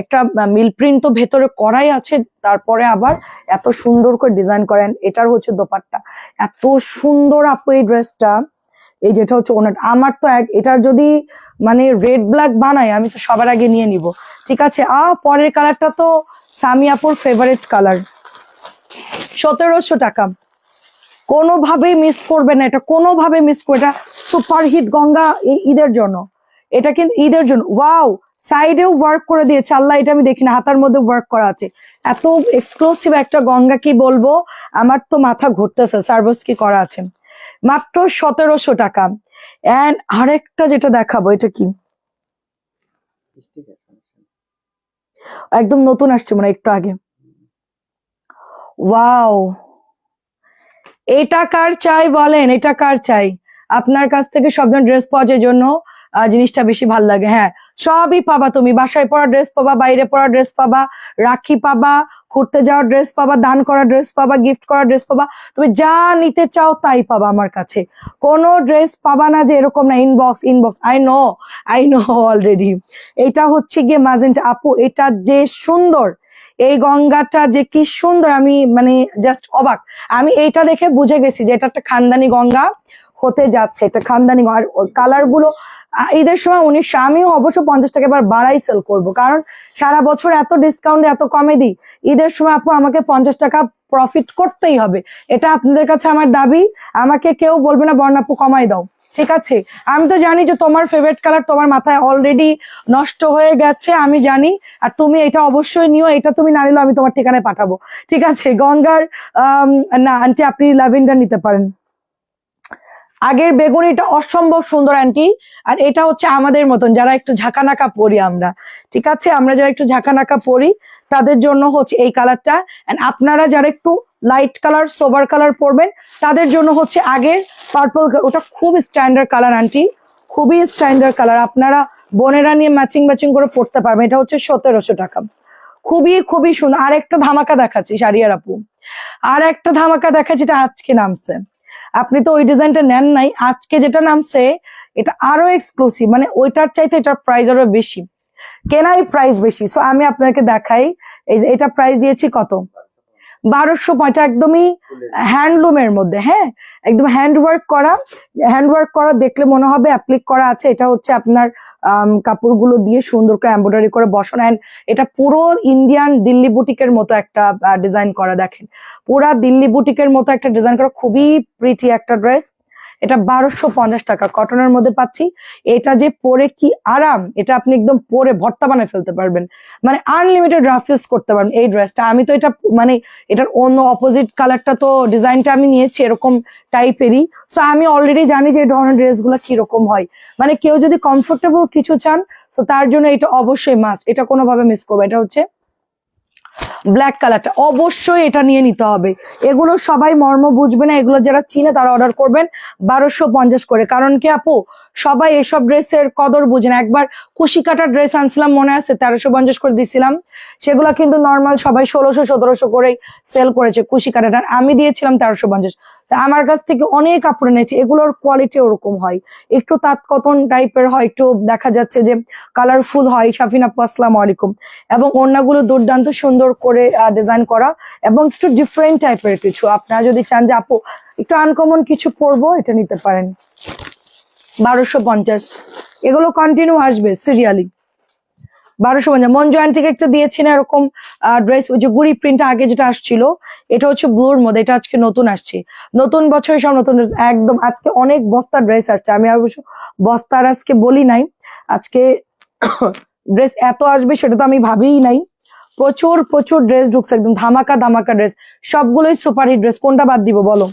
একটা মিল প্রিন্ট তো ভেতরে করাই আছে, তারপরে আবার এত সুন্দর করে ডিজাইন করেন। এটার হচ্ছে দোপাট্টা এত সুন্দর আপু। এই ড্রেসটা, এই যেটা হচ্ছে ওনার, আমার তো এটার যদি মানে রেড ব্ল্যাক বানাই আমি তো সবার আগে নিয়ে নিব। ঠিক আছে, পরের কালারটা তো সামি আপুর ফেভারিট কালার, 1700 টাকা। কোনোভাবেই মিস করবে না এটা, কোনোভাবে মিস করবে। এটা সুপার হিট গঙ্গা ঈদের জন্য, এটা কিন্তু ঈদের জন্য। ওয়াও, সাইডেও ওয়ার্ক করে দিয়েছে আল্লাহ, এটা আমি দেখি না, হাতার মধ্যে ওয়ার্ক করা আছে। এত এক্সক্লুসিভ একটা গঙ্গা, কি বলবো, আমার তো মাথা ঘুরতেছে। সার্ভিস কি করা আছে, মাত্র 1700 টাকা। এন্ড আরেকটা যেটা দেখাবো, এটা কি, একদম নতুন আসছে মানে একটু আগে। ওয়াও, এটা কার চাই বলেন, এটা কার চাই? আপনার কাছ থেকে সব ধরনের ড্রেস পাওয়া যায় জন্য জিনিসটা বেশি ভাল লাগে। হ্যাঁ, সবই পাবা তুমি, বাসায় পরা ড্রেস পাবা, বাইরে পরা ড্রেস পাবা, রাখি পাবা, ঘুরতে যাওয়ার ড্রেস পাবা, দান করা ড্রেস পাবা, গিফট করা ড্রেস পাবা, তুমি যা নিতে চাও তাই পাবা আমার কাছে। কোনো ড্রেস পাবা না যে এরকম না, inbox inbox, I know already. এটা হচ্ছে গিয়ে ম্যাজেন্টা। আপু এটা যে সুন্দর, এই গঙ্গাটা যে কি সুন্দর, আমি মানে জাস্ট অবাক। আমি এইটা দেখে বুঝে গেছি যে এটা একটা খানদানি গঙ্গা হতে যাচ্ছে, এটা খানদানি। আর কালার গুলো ঈদের সময় 1900, আমিও অবশ্য 50 টাকা এবার বাড়াই সেল করব, কারণ সারা বছর এত ডিসকাউন্ট এত কমে দিই, ঈদের সময় আপু আমাকে 50 টাকা প্রফিট করতেই হবে। এটা আপনাদের কাছে আমার দাবি, আমাকে কেউ বলবে না বর্ণাপু কমাই দাও, ঠিক আছে? আমি তো জানি যে তোমার ফেভারিট কালার তোমার মাথায় অলরেডি নষ্ট হয়ে গেছে, আমি জানি। আর তুমি এটা অবশ্যই নিও, এটা তুমি না নিলেও আমি তোমার ঠিকানায় পাঠাবো, ঠিক আছে? গঙ্গার না আন্টি, আপনি ল্যাভেন্ডার নিতে পারেন। আগের বেগুনিটা অসম্ভব সুন্দর আন্টি। আর এটা হচ্ছে আমাদের মতন যারা একটু ঝাঁকানাকা পরি আমরা, ঠিক আছে? আমরা যারা একটু ঝাঁকানাকা পরি তাদের জন্য হচ্ছে এই কালারটা। এন্ড আপনারা যারা একটু লাইট কালার সোবার কালার পরবেন তাদের জন্য হচ্ছে আগের পার্পল, ওটা খুব স্ট্যান্ডার্ড কালার আন্টি, খুবই স্ট্যান্ডার্ড কালার। আপনারা বোনেরা নিয়ে ম্যাচিং ম্যাচিং করে পড়তে পারবেন। এটা হচ্ছে 1700 টাকা, খুবই খুবই সুন্দর। আর একটা ধামাকা দেখাচ্ছি শাড়িয়ার আপু, আর একটা ধামাকা দেখাচ্ছি, এটা আজকে নামছে। আপনি তো ওই ডিজাইনটা নেন নাই, আজকে যেটা নামছে এটা আরো এক্সক্লুসিভ, মানে ওইটার চাইতে এটার প্রাইস আরো বেশি, কেনাই প্রাইস বেশি। সো আমি আপনাকে দেখাই, এই যে এটা প্রাইস দিয়েছি কত, 1250, একদমই হ্যান্ডলুমের মধ্যে। হ্যাঁ, একদম হ্যান্ডওয়ার্ক করা দেখলে মনে হবে অ্যাপ্লিক করা আছে। এটা হচ্ছে আপনার কাপড়গুলো দিয়ে সুন্দর করে এমব্রয়ডারি করে বসানো। অ্যান্ড এটা পুরো ইন্ডিয়ান দিল্লি বুটিকের মতো একটা ডিজাইন করা, দেখেন পুরা দিল্লি বুটিকের মতো একটা ডিজাইন করা, খুবই প্রিটি একটা ড্রেস। এটা 1250 টাকা কটনের মধ্যে পাচ্ছি। এটা যে পরে কি আরাম, এটা আপনি একদম পরে ভর্তা বানায় ফেলতে পারবেন, মানে আনলিমিটেড রাফ ইউজ করতে পারবেন এই ড্রেসটা। আমি তো এটা মানে এটার অন্য অপোজিট কালারটা তো ডিজাইনটা আমি নিয়েছি এরকম টাইপেরই। সো আমি অলরেডি জানি যে এই ধরনের ড্রেসগুলো কিরকম হয়, মানে কেউ যদি কমফোর্টেবল কিছু চান তো তার জন্য এটা অবশ্যই মাস্ট, এটা কোনোভাবে মিস করবে। এটা হচ্ছে ব্ল্যাক কালারটা, অবশ্যই এটা নিয়ে নিতে হবে। এগুলো সবাই মর্ম বুঝবে না, এগুলো যারা চিনে তারা অর্ডার করবেন 1250 করে। কারণ কি আপু, সবাই এসব ড্রেসের কদর বুঝে না। একবার কুশি কাটা ড্রেস আনছিলাম মনে আছে, 1350 করে দিছিলাম, সেগুলো কিন্তু নর্মাল সবাই 1600-1700 করে সেল করেছে কুশি কাটাটা, আমি দিয়েছিলাম 1350। আমার কাছ থেকে অনেক কাপড় এনেছে, এগুলোর কোয়ালিটি ওরকম হয়, একটু তাঁত কটন টাইপের হয়, একটু দেখা যাচ্ছে যে কালারফুল হয়। শাফিন আপু আসসালামু আলাইকুম। এবং ওড়নাগুলো দুর্দান্ত সুন্দর করে ডিজাইন করা, এবং একটু ডিফারেন্ট টাইপের কিছু। আপনারা যদি চান যে আপু একটু আনকমন কিছু পরবো, এটা নিতে পারেন 1250। এগুলো কন্টিনিউ আসবে সিরিয়ালি 1250। মঞ্জু আন্টিকে একটা দিয়েছি না এরকম ড্রেস, ওই যে গুড়ি প্রিন্ট আগে যেটা আসছিল, এটা হচ্ছে ব্লুর মধ্যে, এটা আজকে নতুন আসছে। নতুন বছরে সব নতুন ড্রেস একদম। আজকে অনেক বস্তার ড্রেস আসছে, আমি অবশ্য বস্তার আজকে বলি নাই, আজকে ড্রেস এত আসবে সেটা তো আমি ভাবিই নাই। প্রচুর প্রচুর ড্রেস ঢুকছে, একদম ধামাকা ধামাকা ড্রেস, সবগুলোই সুপারহিট ড্রেস। কোনটা বাদ দিব বলো,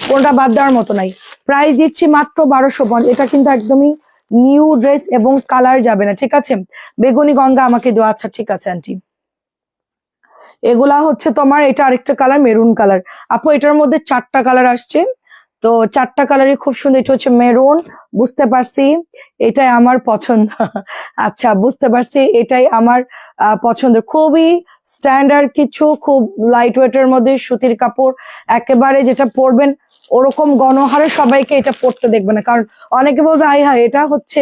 কোনটা বাদ দেওয়ার মতো নাই। প্রাইস দিচ্ছি মাত্র 1250। এটা কিন্তু একদমই নিউ ড্রেস এবং কালার যাবে না, ঠিক আছে? বেগুনি গঙ্গা আমাকে দেওয়া, আচ্ছা ঠিক আছে আন্টি। এগুলা হচ্ছে তোমার, এটা আরেকটা কালার মেরুন কালার। আপু এটার মধ্যে 4টা কালার আসছে, তো 4টা কালারই খুব সুন্দর। এটা হচ্ছে মেরুন, বুঝতে পারছি এটাই আমার পছন্দ। আচ্ছা বুঝতে পারছি, এটাই আমার পছন্দ। খুবই স্ট্যান্ডার্ড কিছু, খুব লাইট ওয়েটের মধ্যে সুতির কাপড়, একেবারে যেটা পরবেন ওরকম গণহারে সবাইকে এটা পরতে দেখবে না। কারণ অনেকে বলবে আই হাই এটা হচ্ছে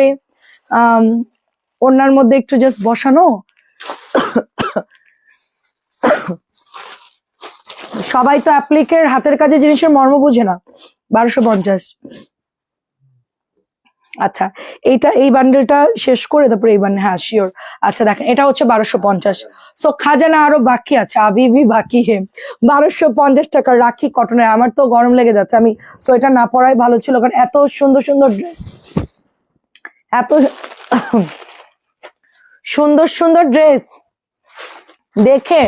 ওনার মধ্যে একটু জাস্ট বসানো, সবাই তো অ্যাপ্লিকের হাতের কাজে জিনিসের মর্ম বুঝে না। 1250। আচ্ছা এইটা, এই বান্ডেলটা শেষ করে তারপরে এই বান্ডেল, হ্যাঁ শিওর। আচ্ছা দেখেন এটা হচ্ছে 1250। সো খাজানা আরো বাকি আছে, আবিবি বাকি হে। 1250 টাকা রাখি কটনের। আমার তো গরম লেগে যাচ্ছে, আমি সোয়েটার না পরাই ভালো ছিল, কারণ এত সুন্দর সুন্দর ড্রেস। এত সুন্দর সুন্দর ড্রেস দেখে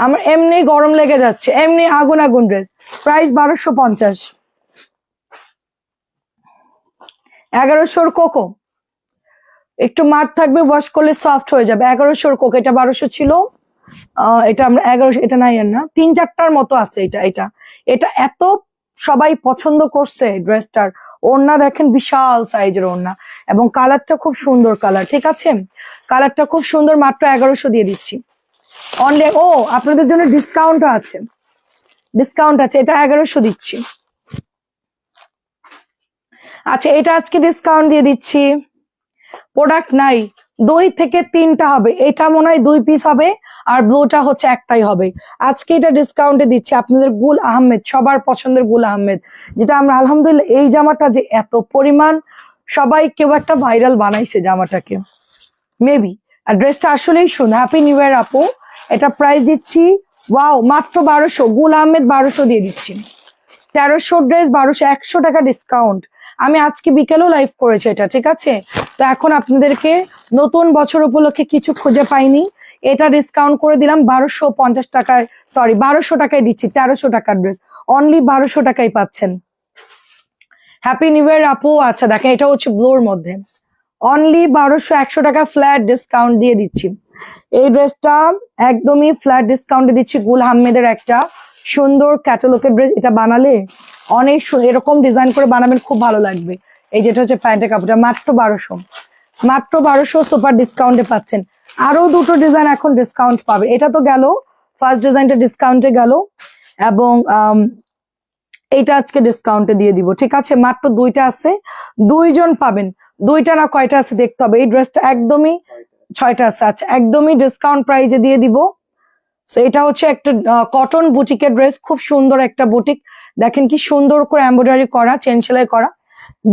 আমার এমনি গরম লেগে যাচ্ছে, এমনি আগুন আগুন ড্রেস। প্রাইস 1250। 1100 কোকো, একটু মাঠ থাকবে, ওয়াশ করলে সফট হয়ে যাবে। 1100 কোকো, এটা 1200 ছিল, এটা আমরা 1100, এটা নাই আর না, 3-4টার মতো আছে। এটা এটা এটা এত সবাই পছন্দ করছে ড্রেসটার। ওড়না দেখেন, বিশাল সাইজের ওড়না, এবং কালারটা খুব সুন্দর কালার, ঠিক আছে, কালারটা খুব সুন্দর। মাত্র 1100 দিয়ে দিচ্ছি অনলি। ও, আপনাদের জন্য ডিসকাউন্ট আছে, ডিসকাউন্ট আছে, এটা 1100 দিচ্ছি। আচ্ছা, এটা আজকে ডিসকাউন্ট দিয়ে দিচ্ছি। প্রোডাক্ট নাই, 2 থেকে 3টা হবে, এটা মনে হয় 2 পিস হবে, আর ব্লুটা হচ্ছে একটাই হবে। আজকে এটা ডিসকাউন্টে দিচ্ছি আপনাদের, গুল আহমেদ, সবার পছন্দের গুল আহমেদ, যেটা আমরা আলহামদুলিল্লাহ এই জামাটা যে এত পরিমাণ সবাই কেউ একটা ভাইরাল বানাইছে জামাটাকে মেবি। আর ড্রেসটা আসলেই সুন্দর। হ্যাপি নিউ ইয়ার আপু। এটা প্রাইস দিচ্ছি, ওয়াও, মাত্র 1200। গুল আহমেদ 1200 দিয়ে দিচ্ছি। 1300 ড্রেস 1200, 100 টাকা ডিসকাউন্ট। আমি আজকে বিকেলেও লাইভ করেছি এটা, ঠিক আছে। তো এখন আপনাদেরকে নতুন বছর উপলক্ষে কিছু খুঁজে পাইনি, এটা ডিসকাউন্ট করে দিলাম 1250 টাকায়, সরি 1200 টাকায় দিচ্ছি। 1300 টাকার ড্রেস অনলি 1200 টাকায় পাচ্ছেন। হ্যাপি নিউ ইয়ার আপু। আচ্ছা দেখেন, এটা হচ্ছে ব্লুর মধ্যে, অনলি 1200, 100 টাকা ফ্ল্যাট ডিসকাউন্ট দিয়ে দিচ্ছি। এই ড্রেসটা একদমই ফ্ল্যাট ডিসকাউন্টে দিচ্ছি। গুল আহমেদের একটা সুন্দর ক্যাটালগের ড্রেস, এটা বানালে অনেক এরকম ডিজাইন করে বানাবেন, খুব ভালো লাগবে। এই যেটা হচ্ছে প্যান্টের কাপড়টা, মাত্র 1200, মাত্র 1200 সুপার ডিসকাউন্টে পাচ্ছেন। আরো দুটো ডিজাইন এখন ডিসকাউন্ট পাবে। এটা তো গেল, ফার্স্ট ডিজাইনটা ডিসকাউন্টে গেল, এবং এইটা আজকে ডিসকাউন্টে দিয়ে দিব, ঠিক আছে। মাত্র 2টা আছে, 2জন পাবেন। 2টা না কয়টা আছে দেখতে হবে। এই ড্রেসটা একদমই 6টা আছে। আচ্ছা, একদমই ডিসকাউন্ট প্রাইজে দিয়ে দিব। সো এটা হচ্ছে একটা কটন বুটিকের ড্রেস, খুব সুন্দর একটা বুটিক, দেখেন কি সুন্দর করে এমব্রয়ডারি করা, চেন সেলাই করা,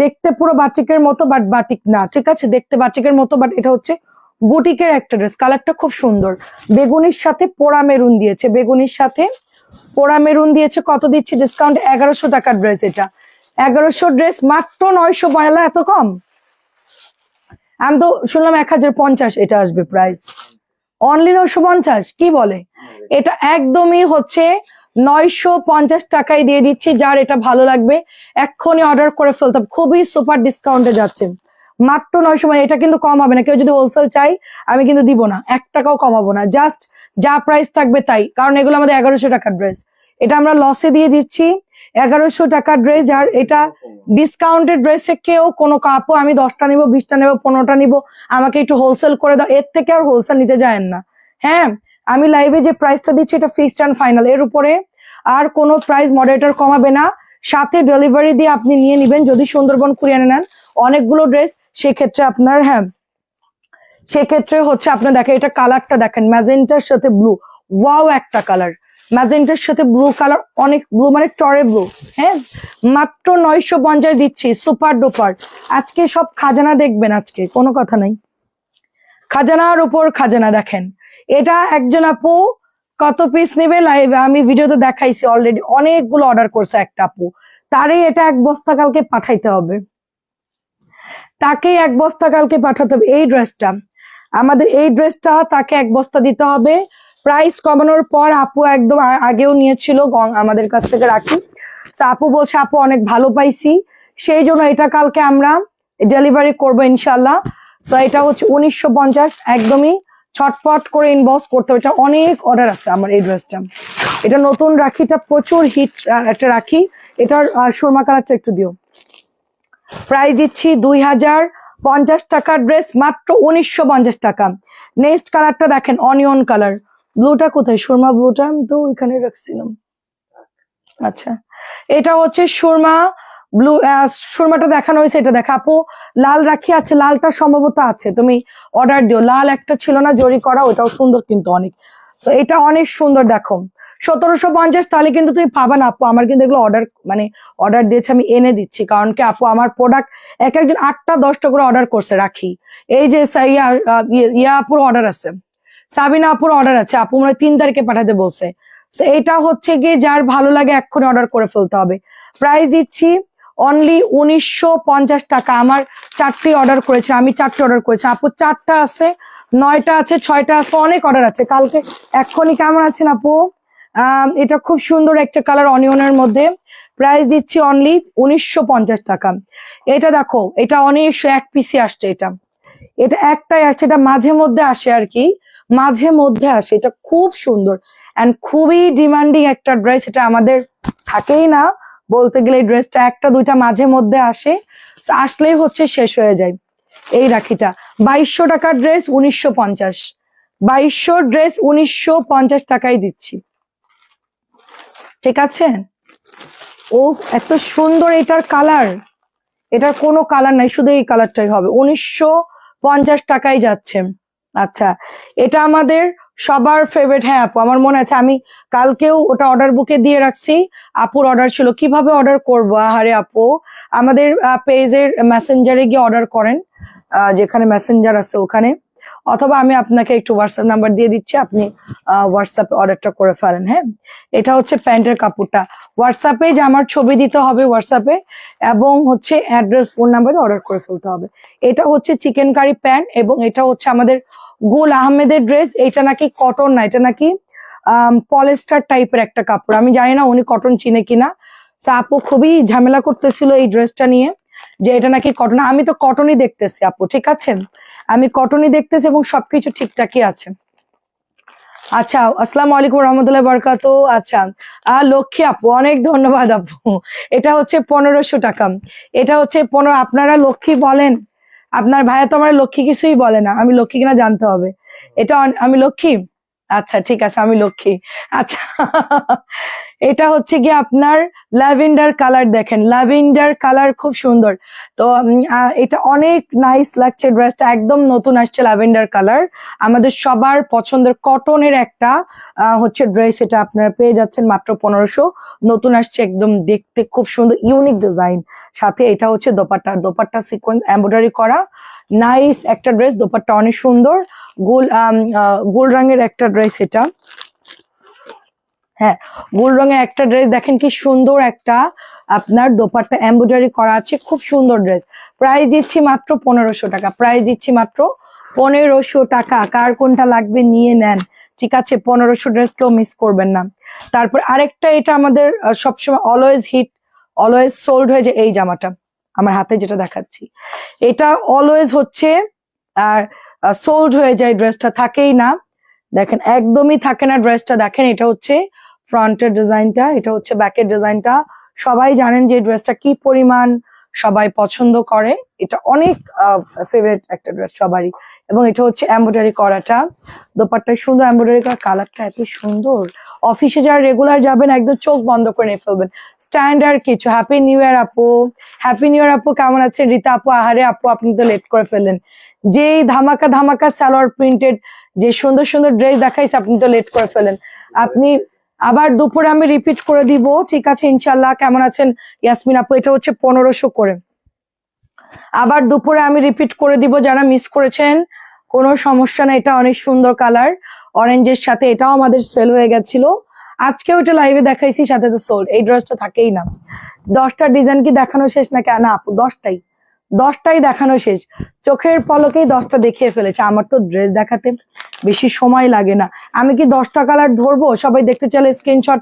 দেখতে পুরো বাটিকের মতো, বাট বাটিক না, ঠিক আছে, দেখতে বাটিকের মতো, বাট এটা হচ্ছে বুটিকের একটা ড্রেস। কালারটা খুব সুন্দর, বেগুনির সাথে পোড়া মেরুন দিয়েছে, বেগুনির সাথে পোড়া মেরুন দিয়েছে। কত দিচ্ছি ডিসকাউন্ট? 1100 টাকার ড্রেস। এটা 1100 ড্রেস মাত্র 950। এত কম? আমি তো শুনলাম 1050 এটা আসবে প্রাইস, অনলি 950। কি বলে, এটা একদমই হচ্ছে 950 টাকায় দিয়ে দিচ্ছি। যার এটা ভালো লাগবে এক্ষুনি অর্ডার করে ফেলতে হবে, খুবই সুপার ডিসকাউন্টে যাচ্ছে, মাত্র 900। এটা কিন্তু কম হবে না, কেউ যদি হোলসেল চাই আমি কিন্তু দিব না, 1 টাকাও কমাবো না, জাস্ট যা প্রাইস থাকবে তাই, কারণ এগুলো আমাদের 1100 টাকার ড্রেস। এটা আমরা লসে দিয়ে দিচ্ছি 1100 টাকার ড্রেস। যার এটা ডিসকাউন্টেড ড্রেসে কেউ কোনো কাপও, আমি 10টা নিবো, 20টা নেবো, 15টা নিবো, আমাকে একটু হোলসেল করে দাও, এর থেকে আর হোলসেল নিতে যায়েন না। হ্যাঁ, আমি লাইভে যে প্রাইসটা দিচ্ছি এটা ফিক্সড অ্যান্ড ফাইনাল, এর উপরে আর কোনো প্রাইস মডারেটর কমাবে না। সাথে ডেলিভারি দিয়ে আপনি নিয়ে নিবেন, যদি সুন্দরবন কুরিয়ারে নেন অনেকগুলো ড্রেস, সেক্ষেত্রে আপনার, হ্যাঁ সেক্ষেত্রে হচ্ছে আপনার দেখেন, এটা কালারটা দেখেন, ম্যাজেন্টার সাথে ব্লু, ওয়াও একটা কালার, ম্যাজেন্টার সাথে ব্লু কালার, অনেক ব্লু মানে টরে ব্লু। হ্যাঁ, মাত্র 950 দিচ্ছি, সুপার ডুপার। আজকে সব খাজানা দেখবেন, আজকে কোনো কথা নাই, খাজানার উপর খাজানা। দেখেন, এটা একজন আপু কত পিস নেবে লাইভে, আমি ভিডিওতে দেখাইছি অলরেডি, অনেকগুলো অর্ডার করছে একটা আপু, তারই এটা 1 বস্তা কালকে পাঠাইতে হবে, তাকেই 1 বস্তা কালকে পাঠাতে হবে। এই ড্রেসটা আমাদের, এই ড্রেসটা তাকে 1 বস্তা দিতে হবে। প্রাইস কমানোর পর আপু একদম আগেও নিয়েছিল আমাদের কাছ থেকে রাখি, আপু বলছে আপু অনেক ভালো পাইছি, সেই জন্য এটা কালকে আমরা ডেলিভারি করবো ইনশাল্লাহ। সো এটা হচ্ছে 1950, একদমই ছটপট করে ইনবক্স করতে হবে, এটা অনেক অর্ডার আছে আমার এই ড্রেসটা। এটা নতুন রাখিটা প্রচুর হিট একটা রাখি, এটার সুরমা কালারটা একটু দিও। প্রাইস দিচ্ছি 2050 টাকার ড্রেস, মাত্র 1950 টাকা। নেক্সট কালারটা দেখেন, অনিয়ন কালার, ব্লুটা কোথায়? সুরমা ব্লুটা আমি তো ওইখানে রাখছিলাম। আচ্ছা, এটা হচ্ছে সুরমা ব্লু, সুরমাটা দেখানো হয়েছে, এটা দেখা আপু। লাল রাখি আছে, লালটা সম্ভবত আছে, তুমি অর্ডার দিও। লাল একটা ছিল না জরি করা, ওটাও সুন্দর কিন্তু অনেক। তো এটা অনেক সুন্দর, দেখো 1750, তাহলে কিন্তু তুমি পাবা না আপু। আমার কিন্তু এগুলো অর্ডার, মানে অর্ডার দিয়েছে, আমি এনে দিচ্ছি, কারণ কি আপু আমার প্রোডাক্ট একজন 8টা 10টা করে অর্ডার করছে রাখি। এই যে ইয়া আপুর অর্ডার আছে, সাবিনা আপুর অর্ডার আছে, আপু মনে হয় 3 তারিখে পাঠাতে বলছে। এটা হচ্ছে গিয়ে যার ভালো লাগে এক্ষুনি অর্ডার করে ফেলতে হবে। প্রাইস দিচ্ছি অনলি 1950 টাকা। আমার 4টি অর্ডার করেছে, আমি 4টি অর্ডার করেছি, আপু 4টা আছে, 9টা আছে, 6টা আছে, অনেক অর্ডার আছে কালকে। এক্ষুনি কেমন আছেন আপু? এটা খুব সুন্দর একটা কালার অনিয়নের মধ্যে, প্রাইস দিচ্ছি অনলি 1950 টাকা। এটা দেখো, এটা অনেক এক পিসি আসছে, এটা এটা একটাই আসছে, এটা মাঝে মধ্যে আসে আর কি, মাঝে মধ্যে আসে। এটা খুব সুন্দর অ্যান্ড খুবই ডিমান্ডিং একটা ড্রেস, এটা আমাদের থাকেই না বলতে গেলে। এই ড্রেসটা একটা দুইটা মাঝে মধ্যে আসে, আসলেই হচ্ছে শেষ হয়ে যায়। এই রাখিটা 2200 টাকার ড্রেস 1950, 2200 ড্রেস 1950 টাকায় দিচ্ছি, ঠিক আছে? ও এত সুন্দর এটার কালার, এটার কোনো কালার নাই, শুধু এই কালারটাই হবে, 1950 টাকায় যাচ্ছে। আচ্ছা, এটা আমাদের সবার ফেভারিট। হ্যাঁ আপু, আমার মনে আছে আমি কালকেও ওটা অর্ডার বুকে দিয়ে রাখছি, আপুর অর্ডার ছিল। কিভাবে অর্ডার করবো? আহারে আপু, আমাদের পেজের মেসেঞ্জারে গিয়ে অর্ডার করেন, যেখানে মেসেঞ্জার আছে ওখানে, অথবা আমি আপনাকে একটু হোয়াটসঅ্যাপ নাম্বার দিয়ে দিচ্ছি, আপনি হোয়াটসঅ্যাপে অর্ডারটা করে ফেলেন। হ্যাঁ, এটা হচ্ছে প্যান্টের কাপড়টা। হোয়াটসঅ্যাপে যে আমার ছবি দিতে হবে হোয়াটসঅ্যাপে, এবং হচ্ছে অ্যাড্রেস ফোন নাম্বারে অর্ডার করে ফেলতে হবে। এটা হচ্ছে চিকেন কারি প্যান্ট, এবং এটা হচ্ছে আমাদের গুল আহমেদের ড্রেস। এটা নাকি কটন না, এটা নাকি পলিস্টার টাইপের একটা কাপড়। আমি জানি না উনি কটন চিনে কিনা। আপু খুবই ঝামেলা করতেছিল এই ড্রেসটা নিয়ে, যে এটা নাকি কটন। আমি তো কটনই দেখতেছি আপু, ঠিক আছে, আমি কটনই দেখতেছি এবং সবকিছু ঠিকঠাকই আছে। আচ্ছা, আসসালামু আলাইকুম রহমতুল্লাহ বরকাত। আচ্ছা, লক্ষ্মী আপু, অনেক ধন্যবাদ আপু। এটা হচ্ছে 1500 টাকা। এটা হচ্ছে 15। আপনারা লক্ষ্মী বলেন, আপনার ভাইয়া তো আমার লক্ষ্মী কিছুই বলে না, আমি লক্ষ্মী কিনা জানতে হবে। এটা আমি লক্ষ্মী? আচ্ছা ঠিক আছে, আমি লক্ষ্মী। আচ্ছা, এটা হচ্ছে কি আপনার ল্যাভেন্ডার কালার, দেখেন ল্যাভেন্ডার কালার খুব সুন্দর। তো এটা অনেক নাইস লাগছে, ড্রেসটা একদম নতুন আসছে, ল্যাভেন্ডার কালার, আমাদের সবার পছন্দের কটনের একটা হচ্ছে ড্রেস। এটা আপনারা পেয়ে যাচ্ছেন মাত্র 1500, নতুন আসছে একদম, দেখতে খুব সুন্দর ইউনিক ডিজাইন। সাথে এটা হচ্ছে দোপাট্টা, দোপাট্টা সিকোয়েন্স এমব্রয়ডারি করা, নাইস একটা ড্রেস। দোপাট্টা অনেক সুন্দর, গোল রঙের একটা ড্রেস এটা। হ্যাঁ, গোল রঙের একটা ড্রেস, দেখেন কি সুন্দর একটা আপনার দোপাট্টা এমব্রয়ডারি করা আছে, খুব সুন্দর ড্রেস। প্রাইস দিচ্ছি মাত্র 1500 টাকা, প্রাইস দিচ্ছি মাত্র 1500 টাকা। কার কোনটা লাগবে নিয়ে নেন, ঠিক আছে? 1500 ড্রেস কেউ মিস করবেন না। তারপর আরেকটা, এটা আমাদের সবসময় অলওয়েজ হিট, অলওয়েজ সোল্ড হয়ে যায় এই জামাটা, আমার হাতে যেটা দেখাচ্ছি, এটা অলওয়েজ হচ্ছে আর সোল্ড হয়ে যায়, ড্রেসটা থাকেই না, দেখেন একদমই থাকে না ড্রেসটা। দেখেন এটা হচ্ছে ফ্রন্টের ডিজাইনটা, এটা হচ্ছে ব্যাকের ডিজাইনটা। সবাই জানেন যে ড্রেসটা কি পরিমাণ সবাই পছন্দ করে, এটা অনেক ফেভারিট একটা ড্রেস সবারই। এবং এটা হচ্ছে এমব্রয়ডারি করাটা, দোপাট্টায় সুন্দর এমব্রয়ডারি করা, কালারটা এত সুন্দর। অফিসে যারা রেগুলার যাবেন একদম চোখ বন্ধ করে নিয়ে ফেলবেন, স্ট্যান্ডার্ড কিছু। হ্যাপি নিউ ইয়ার আপু, হ্যাপি নিউ ইয়ার আপু, কেমন আছেন? রীতা আপু, আহারে আপু আপনি তো লেট করে ফেললেন, যেই ধামাকা ধামাকা সালোয়ার প্রিন্টেড যে সুন্দর সুন্দর ড্রেস দেখাইছে, আপনি তো লেট করে ফেলেন। আপনি আবার দুপুরে আমি রিপিট করে দিব, ঠিক আছে ইনশাল্লাহ। কেমন আছেন ইয়াসমিন আপু? এটা হচ্ছে 1500 করে, আবার দুপুরে আমি রিপিট করে দিব, যারা মিস করেছেন কোনো সমস্যা না। এটা অনেক সুন্দর কালার অরেঞ্জের সাথে, এটাও আমাদের সেল হয়ে গেছিল, আজকে ওটা লাইভে দেখাইছি, সাথে তো সোল্ড। এই ড্রেসটা থাকেই না। 10টা ডিজাইন কি দেখানো শেষ নাকি? না আপু, 10টাই দেখানো শেষ, চোখের পলকেই 10টা দেখিয়ে ফেলেছে। আমার তো ড্রেস দেখাতে বেশি সময় লাগে না, আমি কি 10টা কালার ধরবো? সবাই দেখতে চাইলে স্ক্রিনশট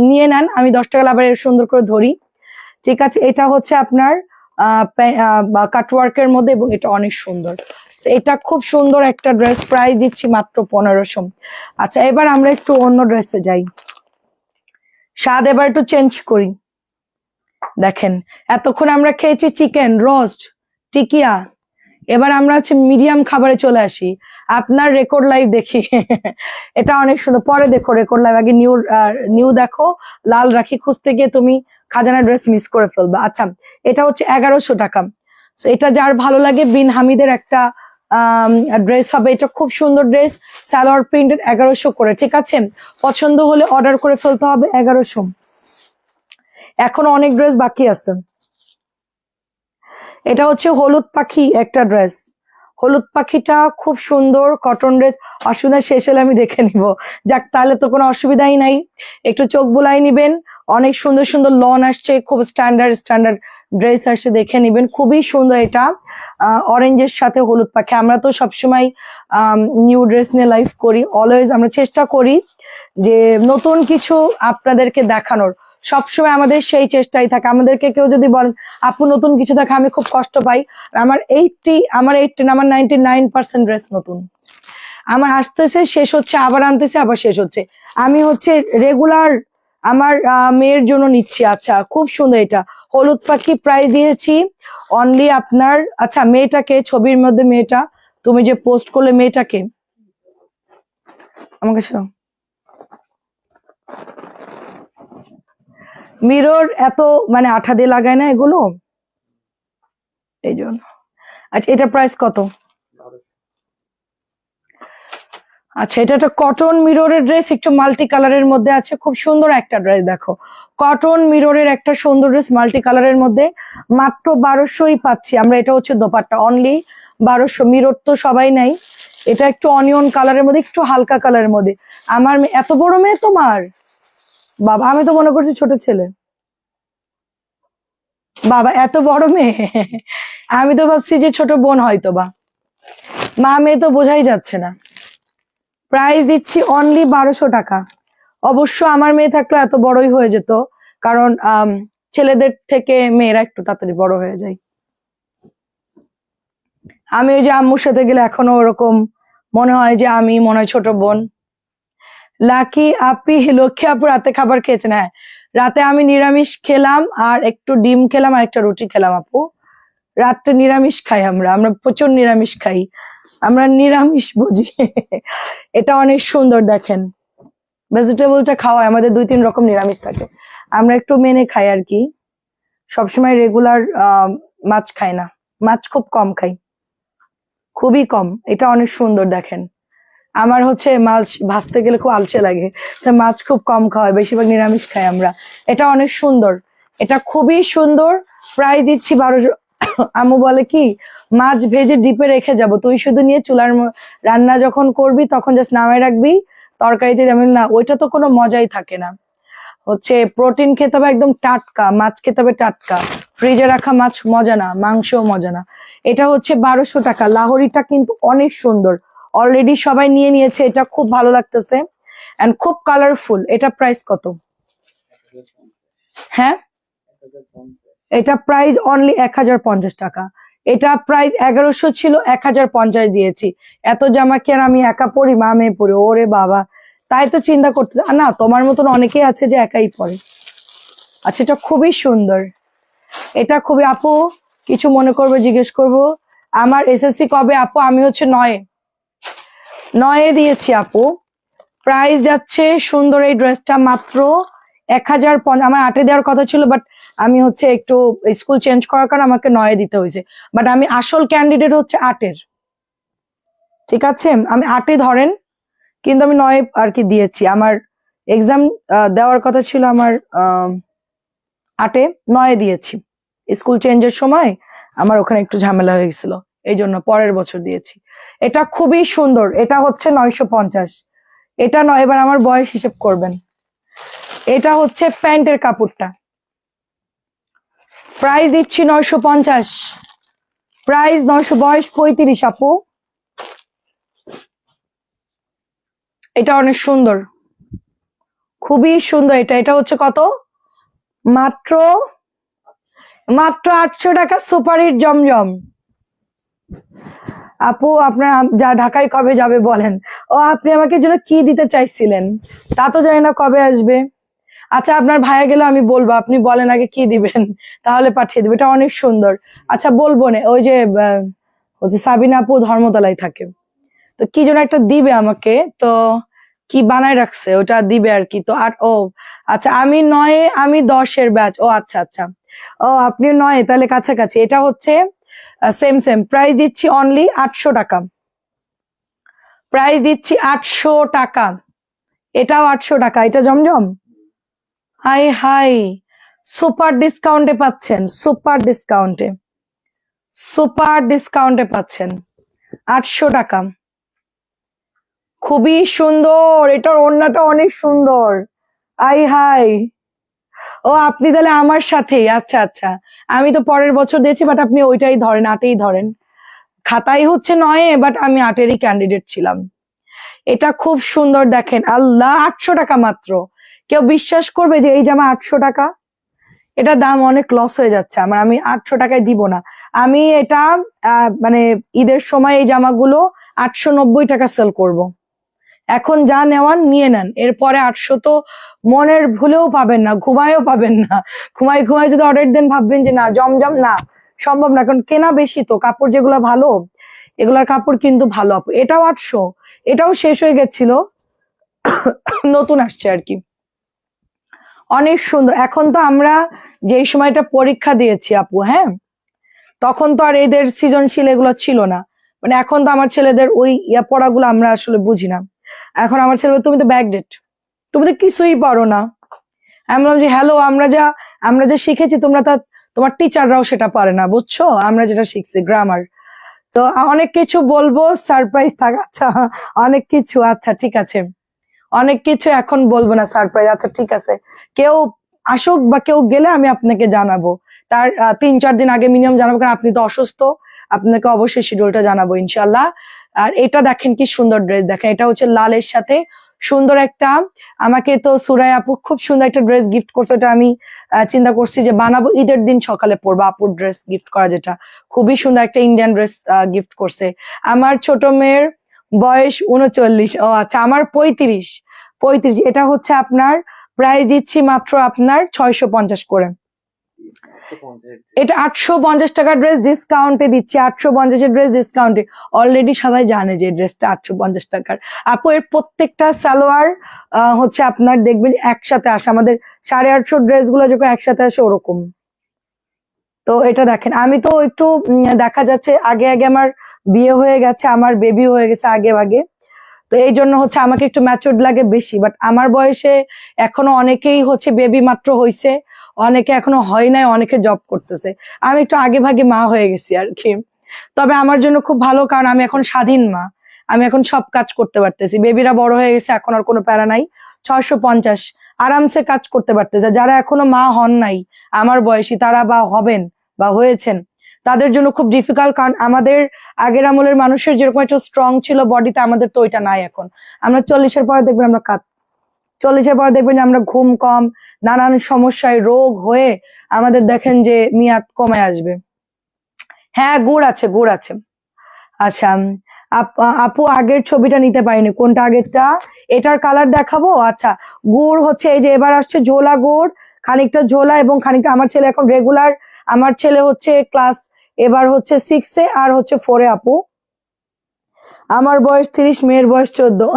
নিয়ে নেন, আমি 10টা কালার আবার সুন্দর করে ধরি, ঠিক আছে? এটা হচ্ছে আপনার কাটওয়ার্কের মধ্যে, এবং এটা অনেক সুন্দর, এটা খুব সুন্দর একটা ড্রেস, প্রাইস দিচ্ছি মাত্র 1500। আচ্ছা, এবার আমরা একটু অন্য ড্রেসে যাই, স্বাদ এবার একটু চেঞ্জ করি। দেখেন এতক্ষণ আমরা খেয়েছি চিকেন রোস্ট, টিকিয়া, এবার আমরা হচ্ছে মিডিয়াম খাবারে চলে আসি। আপনার রেকর্ড লাইভ দেখি, এটা অনেক সুন্দর, পরে দেখো রেকর্ড লাইভ, আগে নিউ দেখো। লাল রাখি খুঁজতে গিয়ে তুমি খাজানা ড্রেস মিস করে ফেলবে। আচ্ছা, এটা হচ্ছে 1100 টাকা। এটা যার ভালো লাগে, বিন হামিদের একটা ড্রেস হবে, এটা খুব সুন্দর ড্রেস, সালোয়ার প্রিন্টেড, 1100 করে, ঠিক আছে? পছন্দ হলে অর্ডার করে ফেলতে হবে, 1100। এখন অনেক ড্রেস বাকি আছে। এটা হচ্ছে হলুদ পাখি একটা ড্রেস, হলুদ পাখিটা খুব সুন্দর কটন ড্রেস। অসুবিধা শেষ হলে আমি দেখে নিব, যাক তাহলে তো কোনো অসুবিধাই নাই, একটু চোখ বুলাই নিবেন, অনেক সুন্দর সুন্দর লন আসছে, খুব স্ট্যান্ডার্ড স্ট্যান্ডার্ড ড্রেস আসছে, দেখে নিবেন। খুবই সুন্দর এটা, অরেঞ্জের সাথে হলুদ পাখি। আমরা তো সবসময় নিউ ড্রেস নিয়ে লাইভ করি, অলওয়েজ আমরা চেষ্টা করি যে নতুন কিছু আপনাদেরকে দেখানোর। সবসময় আমাদের সেই চেষ্টাই থাকে। আমাদেরকে কেউ যদি বলেন আপু নতুন কিছু দেখা, আমি খুব কষ্ট পাই। আমার 99% ড্রেস নতুন। আমার আসতেছে, শেষ হচ্ছে, আবার আনতেছে, আবার শেষ হচ্ছে। আমি হচ্ছে রেগুলার আমার মেয়ের জন্য নিচ্ছি। আচ্ছা, খুব সুন্দর এটা হলুদ পাখি। প্রাইস দিয়েছি অনলি আপনার, আচ্ছা মেয়েটাকে, ছবির মধ্যে মেয়েটা তুমি যে পোস্ট করলে, মেয়েটাকে আমার কাছে মিরর এত মানে আঠা দিয়ে লাগায় না এগুলো, এই জন্য। আচ্ছা, এটা প্রাইস কত? আচ্ছা, এটা একটা কটন মিররের ড্রেস, একটু মাল্টি কালারের মধ্যে আছে, খুব সুন্দর একটা ড্রেস। দেখো, কটন মিররের একটা সুন্দর ড্রেস মাল্টি কালারের মধ্যে, মাত্র 1200ই পাচ্ছি আমরা। এটা হচ্ছে দোপাট্টা, অনলি 1200। মিরর তো সবাই নাই, এটা একটু অনিয়ন কালারের মধ্যে, একটু হালকা কালারের মধ্যে। আমার এত বড় মেয়ে তোমার? বাবা, আমি তো মনে করছি ছোট ছেলে। বাবা, এত বড় মেয়ে? আমি তো ভাবছি যে ছোট বোন হয়তো বা। মা মেয়ে তো বোঝাই যাচ্ছে না। প্রাইস দিচ্ছি অনলি 1200 টাকা। অবশ্য আমার মেয়ে থাকলে এত বড়ই হয়ে যেত, কারণ ছেলেদের থেকে মেয়েরা একটু তাড়াতাড়ি বড় হয়ে যায়। আমি ওই যে আম্মুর সাথে গেলে এখনো ওরকম মনে হয় যে আমি মনে হয় ছোট বোন। লাকি আপি, লক্ষ্মী আপু রাতে খাবার খেয়েছেন? হ্যাঁ, রাতে আমি নিরামিষ খেলাম, আর একটু ডিম খেলাম, আর একটা রুটি খেলাম। আপু রাত্রে নিরামিষ খাই আমরা, আমরা প্রচুর নিরামিষ খাই, আমরা নিরামিষ বুঝি। এটা অনেক সুন্দর, দেখেন ভেজিটেবলটা খাওয়ায় আমাদের 2-3 রকম নিরামিষ থাকে, আমরা একটু মেনে খাই আর কি। সবসময় রেগুলার মাছ খাই না, মাছ খুব কম খাই, খুবই কম। এটা অনেক সুন্দর, দেখেন। আমার হচ্ছে মাছ ভাজতে গেলে খুব আলসে লাগে, তাই মাছ খুব কম খাওয়াই, বেশিরভাগ নিরামিষ খাই আমরা। এটা অনেক সুন্দর, এটা খুবই সুন্দর। প্রাইস দিচ্ছি 1200। আম্মু বলে কি, মাছ ভেজে ডিপে রেখে যাব, তুই শুধু নিয়ে চুলার রান্না যখন করবি তখন জাস্ট নামায় রাখবি, তরকারিতে। আমি না, ওইটা তো কোনো মজাই থাকে না। হচ্ছে প্রোটিন খেতে হবে একদম টাটকা, মাছ খেতে হবে টাটকা। ফ্রিজে রাখা মাছ মজা না, মাংসও মজা না। এটা হচ্ছে 1200 টাকা। লাহোরিটা কিন্তু অনেক সুন্দর, অলরেডি সবাই নিয়ে নিয়েছে, এটা খুব ভালো লাগতেছে এন্ড খুব কালারফুল। এটা প্রাইস কত? হ্যাঁ, এটা প্রাইস অনলি 1050 টাকা। এটা প্রাইস 1100 ছিল, 1050 দিয়েছি। এত জামা কি আর আমি একা পরি? মা মেয়ে পরি। ওরে বাবা, তাই তো চিন্তা করতে না, তোমার মতন অনেকেই আছে যে একাই পরে। আচ্ছা, এটা খুবই সুন্দর, এটা খুবই। আপু কিছু মনে করবে জিজ্ঞেস করব, আমার এসএসসি কবে? আপু আমি হচ্ছে 9-এ দিয়েছি আপু। প্রাইস যাচ্ছে সুন্দর, এই ড্রেসটা মাত্র 1050। আমার 8-এ দেওয়ার কথা ছিল, বাট আমি হচ্ছে একটু স্কুল চেঞ্জ করার কারণে আমাকে 9-এ দিতে হয়েছে। বাট আমি আসল ক্যান্ডিডেট হচ্ছে 8-এর, ঠিক আছে? আমি 8-এ ধরেন, কিন্তু আমি 9-এ আর কি দিয়েছি। আমার এক্সাম দেওয়ার কথা ছিল আমার 8-এ, 9-এ দিয়েছি। স্কুল চেঞ্জের সময় আমার ওখানে একটু ঝামেলা হয়ে গেছিল, এই জন্য পরের বছর দিয়েছি। এটা খুবই সুন্দর, এটা হচ্ছে 950। এটা নয়, এবার আমার বয়স হিসেব করবেন। এটা হচ্ছে প্যান্টের কাপড়টা, প্রাইস দিচ্ছি 950। প্রাইস 900, বয়স 35 আপু। এটা অনেক সুন্দর, খুবই সুন্দর। এটা এটা হচ্ছে কত? মাত্র 800 টাকা। সুপার হিট জমজম। আপু আপনার যা ঢাকায় কবে যাবে বলেন? ও, আপনি আমাকে জন্য কি দিতে চাইছিলেন তা তো জানি না, কবে আসবে? আচ্ছা, আপনার ভাইয়া গেলে আমি বলবো, আপনি বলেন আগে কি দিবেন, তাহলে পাঠিয়ে দেবে। এটা অনেক সুন্দর। আচ্ছা, বলবো না, ওই যে সাবিনা আপু ধর্মতলায় থাকে, তো কি যেন একটা দিবে আমাকে, তো কি বানায় রাখছে ওটা দিবে আর কি। তো ও আচ্ছা, আমি 9-এ, আমি 10-এর ব্যাচ। ও আচ্ছা আচ্ছা, ও আপনি 9-এ, তাহলে কাছাকাছি। এটা হচ্ছে সেম সেম। প্রাইস দিচ্ছি অনলি 800 টাকা। প্রাইস দিচ্ছি 800 টাকা। এটাও 800 টাকা। এটা জমজম, হাই হাই, সুপার ডিসকাউন্টে পাচ্ছেন, সুপার ডিসকাউন্টে, সুপার ডিসকাউন্টে পাচ্ছেন 800 টাকা। খুবই সুন্দর, এটার ওড়নাটা অনেক সুন্দর। আই হাই, ও আপনি তাহলে আমার সাথেই, আচ্ছা আচ্ছা। আমি তো পরের বছর দিয়েছি, বাট আপনি ওইটাই ধরেন, 8-এই ধরেন। খাতাই হচ্ছে 9-এ, বাট আমি 8-এরই ক্যান্ডিডেট ছিলাম। এটা খুব সুন্দর দেখেন, আল্লাহ 800 টাকা মাত্র। কেউ বিশ্বাস করবে যে এই জামা 800 টাকা? এটা দাম অনেক লস হয়ে যাচ্ছে আমার, আমি 800 টাকায় দিব না। আমি এটা মানে ঈদের সময় এই জামাগুলো 890 টাকা সেল করব। এখন যা নেওয়ার নিয়ে নেন, এরপরে 800 তো মনের ভুলেও পাবেন না, ঘুমায়ও পাবেন না। ঘুমাই ঘুমাই যদি অর্ডার দেন ভাববেন যে না জমজম, না সম্ভব না, কারণ কেনা বেশি তো কাপড়, যেগুলো ভালো এগুলার কাপড় কিন্তু ভালো আপু। এটাও 800, এটাও শেষ হয়ে গেছিল, নতুন আসছে আর কি। অনেক সুন্দর। এখন তো আমরা যেই সময়টা পরীক্ষা দিয়েছি আপু, হ্যাঁ, তখন তো আর এদের সৃজনশীল এগুলো ছিল না। মানে এখন তো আমার ছেলেদের ওই পড়াগুলো আমরা আসলে বুঝি না। এখন আমার ছেলে বলে, তুমি তো ব্যাকডেট, তুমি তো কিছুই পারো না। আমি বললাম যে হ্যালো, আমরা যে শিখেছি তোমরা তা, তোমার টিচাররাও সেটা পারে না, বুঝছো? আমরা যেটা শিখছি গ্রামার। তো অনেক কিছু বলবো, সারপ্রাইজ থাক। আচ্ছা অনেক কিছু, আচ্ছা ঠিক আছে, অনেক কিছু এখন বলবো না, সারপ্রাইজ। আচ্ছা ঠিক আছে, কেউ আসুক বা কেউ গেলে আমি আপনাকে জানাবো, তার 3-4 দিন আগে মিনিমাম জানাবো, কারণ আপনি তো অসুস্থ, আপনাকে অবশ্যই শিডিউলটা জানাবো ইনশাল্লাহ। আর এটা দেখেন কি সুন্দর ড্রেস, দেখেন এটা হচ্ছে লালের সাথে সুন্দর একটা, আমাকে তো সুরাই আপু খুব সুন্দর একটা ড্রেস গিফট করছে, ওটা আমি চিন্তা করছি যে বানাবো ঈদের দিন সকালে পরবো, আপুর ড্রেস গিফট করা, যেটা খুবই সুন্দর একটা ইন্ডিয়ান ড্রেস গিফট করছে। আমার ছোট মেয়ের বয়স 39, ও আচ্ছা আমার 35। এটা হচ্ছে আপনার প্রাইস দিচ্ছি মাত্র আপনার 650 করে। এটা 850 টাকার ড্রেস ডিসকাউন্টে দিচ্ছি, 850 ড্রেস ডিসকাউন্টে। অলরেডি সবাই জানে যে ড্রেসটা 850 টাকার। আপু এর প্রত্যেকটা সালোয়ার হচ্ছে আপনার দেখবেন একসাথে আসে, আমাদের 850 ড্রেস গুলো যখন একসাথে আসে ওরকম। তো এটা দেখেন, আমি তো একটু দেখা যাচ্ছে আগে আগে আমার বিয়ে হয়ে গেছে, আমার বেবি হয়ে গেছে আগে আগে, তো এই জন্য হচ্ছে আমাকে একটু ম্যাচুরড লাগে বেশি। বাট আমার বয়সে এখনো অনেকেই হচ্ছে বেবি মাত্র হইছে, অনেকে এখনো হয় নাই, অনেকে জব করতেছে। আমি একটু আগে ভাগে মা হয়ে গেছি আর কি। তবে আমার জন্য খুব ভালো, কারণ আমি এখন স্বাধীন মা, আমি এখন সব কাজ করতে পারতেছি, বেবিরা বড় হয়ে গেছে, এখন আর কোনো প্যারা নাই। 650 আরামসে কাজ করতে পারতেছে। যারা এখনো মা হন নাই আমার বয়সী, তারা বা হবেন বা হয়েছেন, তাদের জন্য খুব ডিফিকাল্ট, কারণ আমাদের আগের আমলের মানুষের যেরকম একটা স্ট্রং ছিল বডিতে, আমাদের তো ওইটা নাই এখন। আমরা 40-এর পরে দেখবেন আমরা 40-এর পরে দেখবেন যে আমরা ঘুম কম, নানান সমস্যায় রোগ হয়ে আমাদের দেখেন যে মেয়াদ কমে আসবে। হ্যাঁ গুড় আছে, গুড় আছে। আচ্ছা আপু আগের ছবিটা নিতে পারিনি, কোনটা আগেরটা? এটার কালার দেখাবো। আচ্ছা গুড় হচ্ছে এই যে এবার আসছে ঝোলা গুড়, খানিকটা ঝোলা এবং খানিকটা, আমার ছেলে এখন রেগুলার, আমার ছেলে হচ্ছে ক্লাস এবার হচ্ছে 6-এ আর হচ্ছে 4-এ আপু। আমার বয়স 30, মেয়ের বয়স 14।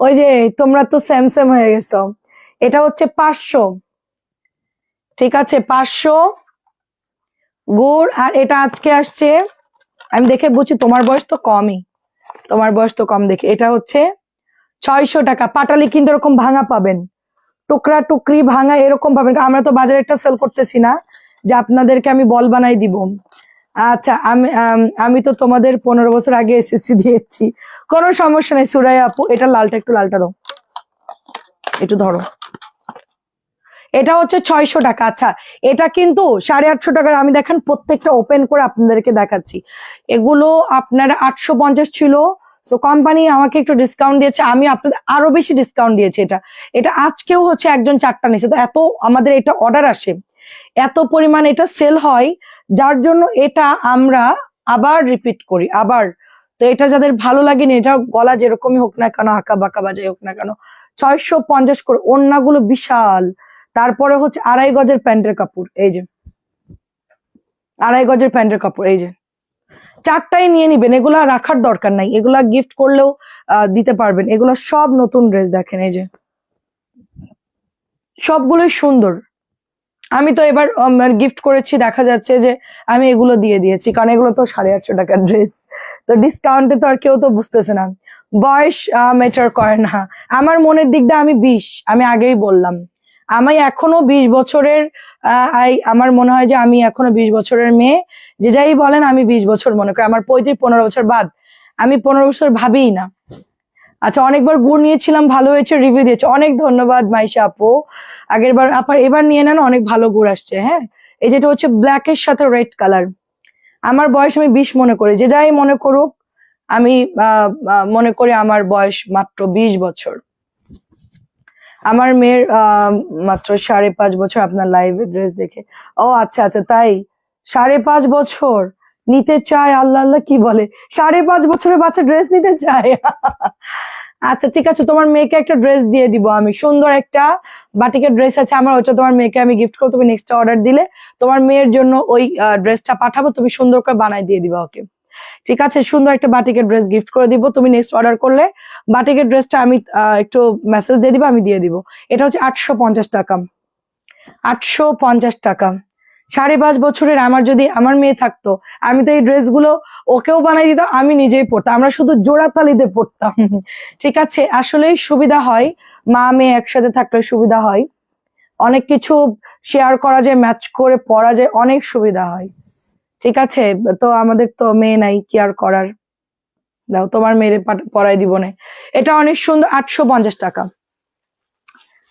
ওই যে তোমরা তো সেম সেম হয়ে গেছো। এটা হচ্ছে 500, ঠিক আছে 500 গুড়। আর এটা আজকে আসছে, আমি দেখে বুঝছি তোমার বয়স তো কমই, তোমার বয়স তো কম দেখে। এটা হচ্ছে 600 টাকা। পাটালি কিন্তু এরকম ভাঙা পাবেন, টুকরা টুকরি ভাঙা এরকম পাবেন, আমরা তো বাজারে একটা সেল করতেছি না যে আপনাদেরকে আমি বল বানাই দিব। আচ্ছা আমি তো তোমাদের 15 বছর আগে এসএসসি দিয়েছি, কোনো সমস্যা নেই সুরাই আপু। এটা লালটা, একটু লালটা দাও, একটু ধরো। এটা হচ্ছে 600 টাকা। আচ্ছা এটা কিন্তু 850 টাকার। আমি দেখেন প্রত্যেকটা ওপেন করে আপনাদেরকে দেখাচ্ছি। এগুলো আপনার 850 ছিল, সো কোম্পানি আমাকে একটু ডিসকাউন্ট দিয়েছে, আমি আপনাদের আরো বেশি ডিসকাউন্ট দিয়েছি। এটা আজকেও হচ্ছে একজন 4টা নিয়েছে, তো এত আমাদের এটা অর্ডার আসে, এত পরিমাণ এটা সেল হয়, যার জন্য এটা আমরা আবার রিপিট করি আবার। তো এটা যাদের ভালো লাগেনি, এটা গলা যেরকমই হোক না কেন, আঁকা বাঁকা বাজাই হোক না কেন, 650 করে। ওড়নাগুলো বিশাল। তারপরে হচ্ছে 2.5 গজের প্যান্টের কাপড়, এই যে 2.5 গজের প্যান্টের কাপড়, এই যে 4টাই নিয়ে নিবেন, এগুলা রাখার দরকার নাই, এগুলা গিফট করলেও দিতে পারবেন। এগুলা সব নতুন ড্রেস, দেখেন এই যে সবগুলোই সুন্দর। আমি তো এবার গিফট করেছি, দেখা যাচ্ছে যে আমি এগুলো দিয়ে দিয়েছি, কারণ এগুলো তো 850 টাকার ড্রেস, তো ডিসকাউন্টে তো আর কেউ তো বুঝতেছে না। বয়স ম্যাটার করে না, আমার মনের দিক দিয়ে আমি 20, আমি আগেই বললাম, আমি এখনো 20 বছরের, আমার মনে হয় যে আমি এখনো 20 বছরের মেয়ে। যে যাই বলেন আমি 20 বছর মনে করি, আমার 35-15 বছর বাদ আমি 15 বছর ভাবিই না। আচ্ছা, অনেকবার গুড় নিয়েছিলাম, ভালো হয়েছে, রিভিউ দিয়েছে, অনেক ধন্যবাদ মাইশা আপু। আগের বার আপার, এবার নিয়ে নেন, অনেক ভালো গুড় আসছে। হ্যাঁ, এই যেটা হচ্ছে ব্ল্যাকের সাথে রেড কালার। আমার বয়স আমি 20 মনে করি, যে যাই মনে করুক, আমি মনে করি আমার বয়স মাত্র 20 বছর। আমার মেয়ের মাত্র 5.5 বছর আপনার লাইভ ড্রেস দেখে। ও আচ্ছা আচ্ছা, তাই 5.5 বছর নিতে চায়? আল্লাহ আল্লাহ, কি বলে, 5.5 বছরের বাচ্চা ড্রেস নিতে চায়? আচ্ছা ঠিক আছে, তোমার মেয়েকে একটা ড্রেস দিয়ে দিব আমি, সুন্দর একটা বাটিকের ড্রেস আছে আমার, ওটা তোমার মেয়েকে আমি গিফট করবো। তুমি নেক্সট অর্ডার দিলে তোমার মেয়ের জন্য ওই ড্রেসটা পাঠাবো, তুমি সুন্দর করে বানাই দিয়ে দিবা ওকে। ঠিক আছে, সুন্দর একটা বাটিকের ড্রেস গিফট করে দিব। তুমি নেক্সট অর্ডার করলে বাটিকের ড্রেসটা আমি একটু মেসেজ দিয়ে দিবা, আমি দিয়ে দিব। এটা হচ্ছে 850 টাকা, 850 টাকা। 5.5 বছরের আমার যদি আমার মেয়ে থাকতো, আমি তো এই ড্রেসগুলো ওকেও বানাই দিতাম, আমি নিজেই পড়তাম, আমরা শুধু জোড়াতালিতে পড়তাম। ঠিক আছে, আসলেই সুবিধা হয়, মা মেয়ে একসাথে থাকলে সুবিধা হয়, অনেক কিছু শেয়ার করা যায়, ম্যাচ করে পড়া যায়, অনেক সুবিধা হয়। ঠিক আছে, তো আমাদের তো মেয়ে নাই, কি আর করার। দাও, তোমার মেয়েরে পড়াই দিব না। এটা অনেক সুন্দর, 850 টাকা,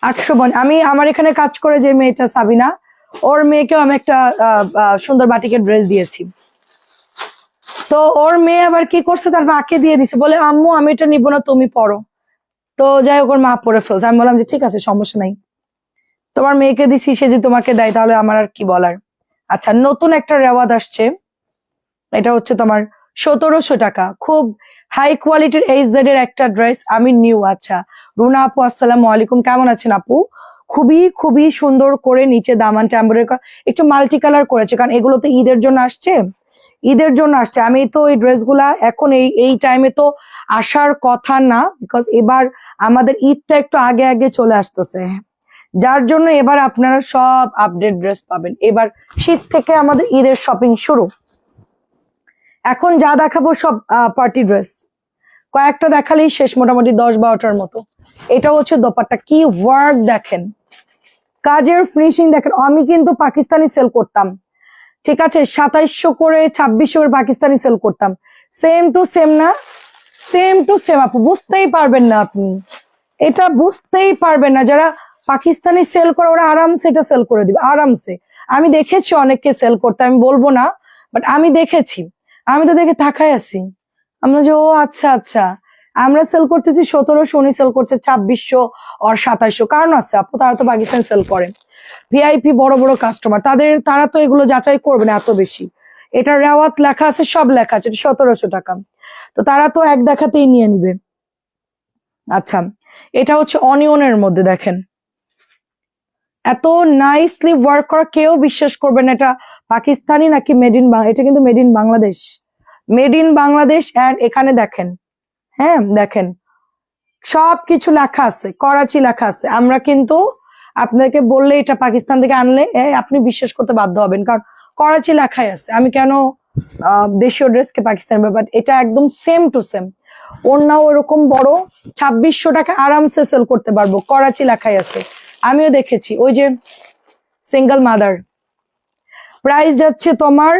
850। আমি আমার এখানে কাজ করে যে মেয়েটা সাবিনা, ওর মেয়েকেও আমি একটা সুন্দর বাটিকের ড্রেস দিয়েছি। তো ওর মেয়ে আবার কি করছে, তার মাকে দিয়ে দিছে, বলে আম্মু আমি এটা নিবো না, তুমি পড়ো। তো যাই হোক, ওর মা পড়ে ফেলছে। আমি বললাম যে ঠিক আছে, সমস্যা নাই, তোমার মেয়েকে দিছি, সে যদি তোমাকে দেয় তাহলে আমার আর কি বলার। আচ্ছা, নতুন একটা রেওয়াজ আসছে, এটা হচ্ছে তোমার 1700 টাকা, খুব হাই কোয়ালিটির এইচজেড এর একটা ড্রেস, আমি নিউ। আচ্ছা, রুনা আপু আসসালামু আলাইকুম, কেমন আছেন আপু? খুবই খুবই সুন্দর করে নিচে দামানটা এমব্রয়ডারি করা, একটু মাল্টি কালার করেছে, কারণ এগুলো তো ঈদের জন্য আসছে, ঈদের জন্য আসছে। আমি তো এই ড্রেসগুলা এখন এই টাইমে তো আসার কথা না, বিকজ এবার আমাদের ঈদটা একটু আগে আগে চলে আসতেছে, যার জন্য এবার আপনারা সব আপডেট ড্রেস পাবেন। এবার শীত থেকে আমাদের ঈদের শপিং শুরু। এখন যা দেখাবো সব পার্টি ড্রেস, কয়েকটা দেখালেই শেষ, মোটামুটি 10-12টার মতো। এটা হচ্ছে দোপাট্টা, কি ওয়ার্ক দেখেন, কাজের ফিনিশিং দেখেন। আমি কিন্তু পাকিস্তানি সেল করতাম, ঠিক আছে, 2700 করে 2600 করে পাকিস্তানি সেল করতাম, সেম টু সেম না, সেম টু সেম আপু, বুঝতেই পারবেন না আপনি, এটা বুঝতেই পারবেন না। যারা পাকিস্তানি সেল করে ওরা আরামসে এটা সেল করে দিবে, আরামসে। আমি দেখেছি অনেককে সেল করতে, আমি বলবো না, বাট আমি দেখেছি, আমি তো দেখে তাকাই আছি। আমরা যে ও আচ্ছা আচ্ছা, আমরা সেল করতেছি 1700, উনি সেল করছে 2600 আর 2700, কারণ আছে আপু, তারা তো পাকিস্তান সেল করে, ভিআইপি বড় বড় কাস্টমার, তারা তো এগুলো যাচাই করবে না এত বেশি। এটা রেওয়াত লেখা আছে, সব লেখা আছে, 1700 টাকা, তো তারা তো এক দেখাতেই নিয়ে নিবে। আচ্ছা, এটা হচ্ছে অনিয়নের মধ্যে দেখেন, এত নাইসলি ওয়ার্ক করা, কেউ বিশ্বাস করবে না এটা পাকিস্তানি নাকি মেড ইন বাংলা, এটা কিন্তু made in Bangladesh, made in Bangladesh. And এখানে দেখেন, হ্যাঁ দেখেন, সবকিছু লেখা আছে, করাচি লেখা আছে। আমরা কিন্তু আপনাকে বললে এটা পাকিস্তান থেকে আনলে আপনি বিশ্বাস করতে বাধ্য হবেন, কারণ করাচি লেখাই আছে। আমি কেন দেশীয় ড্রেসকে পাকিস্তানি, বাট এটা একদম সেম টু সেম। ওড়নাও এরকম বড়, 2600 টাকা আরামসে সেল করতে পারবো, করাচি লেখাই আছে, আমিও দেখেছি। ওই যে সিঙ্গেল মাদার, প্রাইস যাচ্ছে তোমার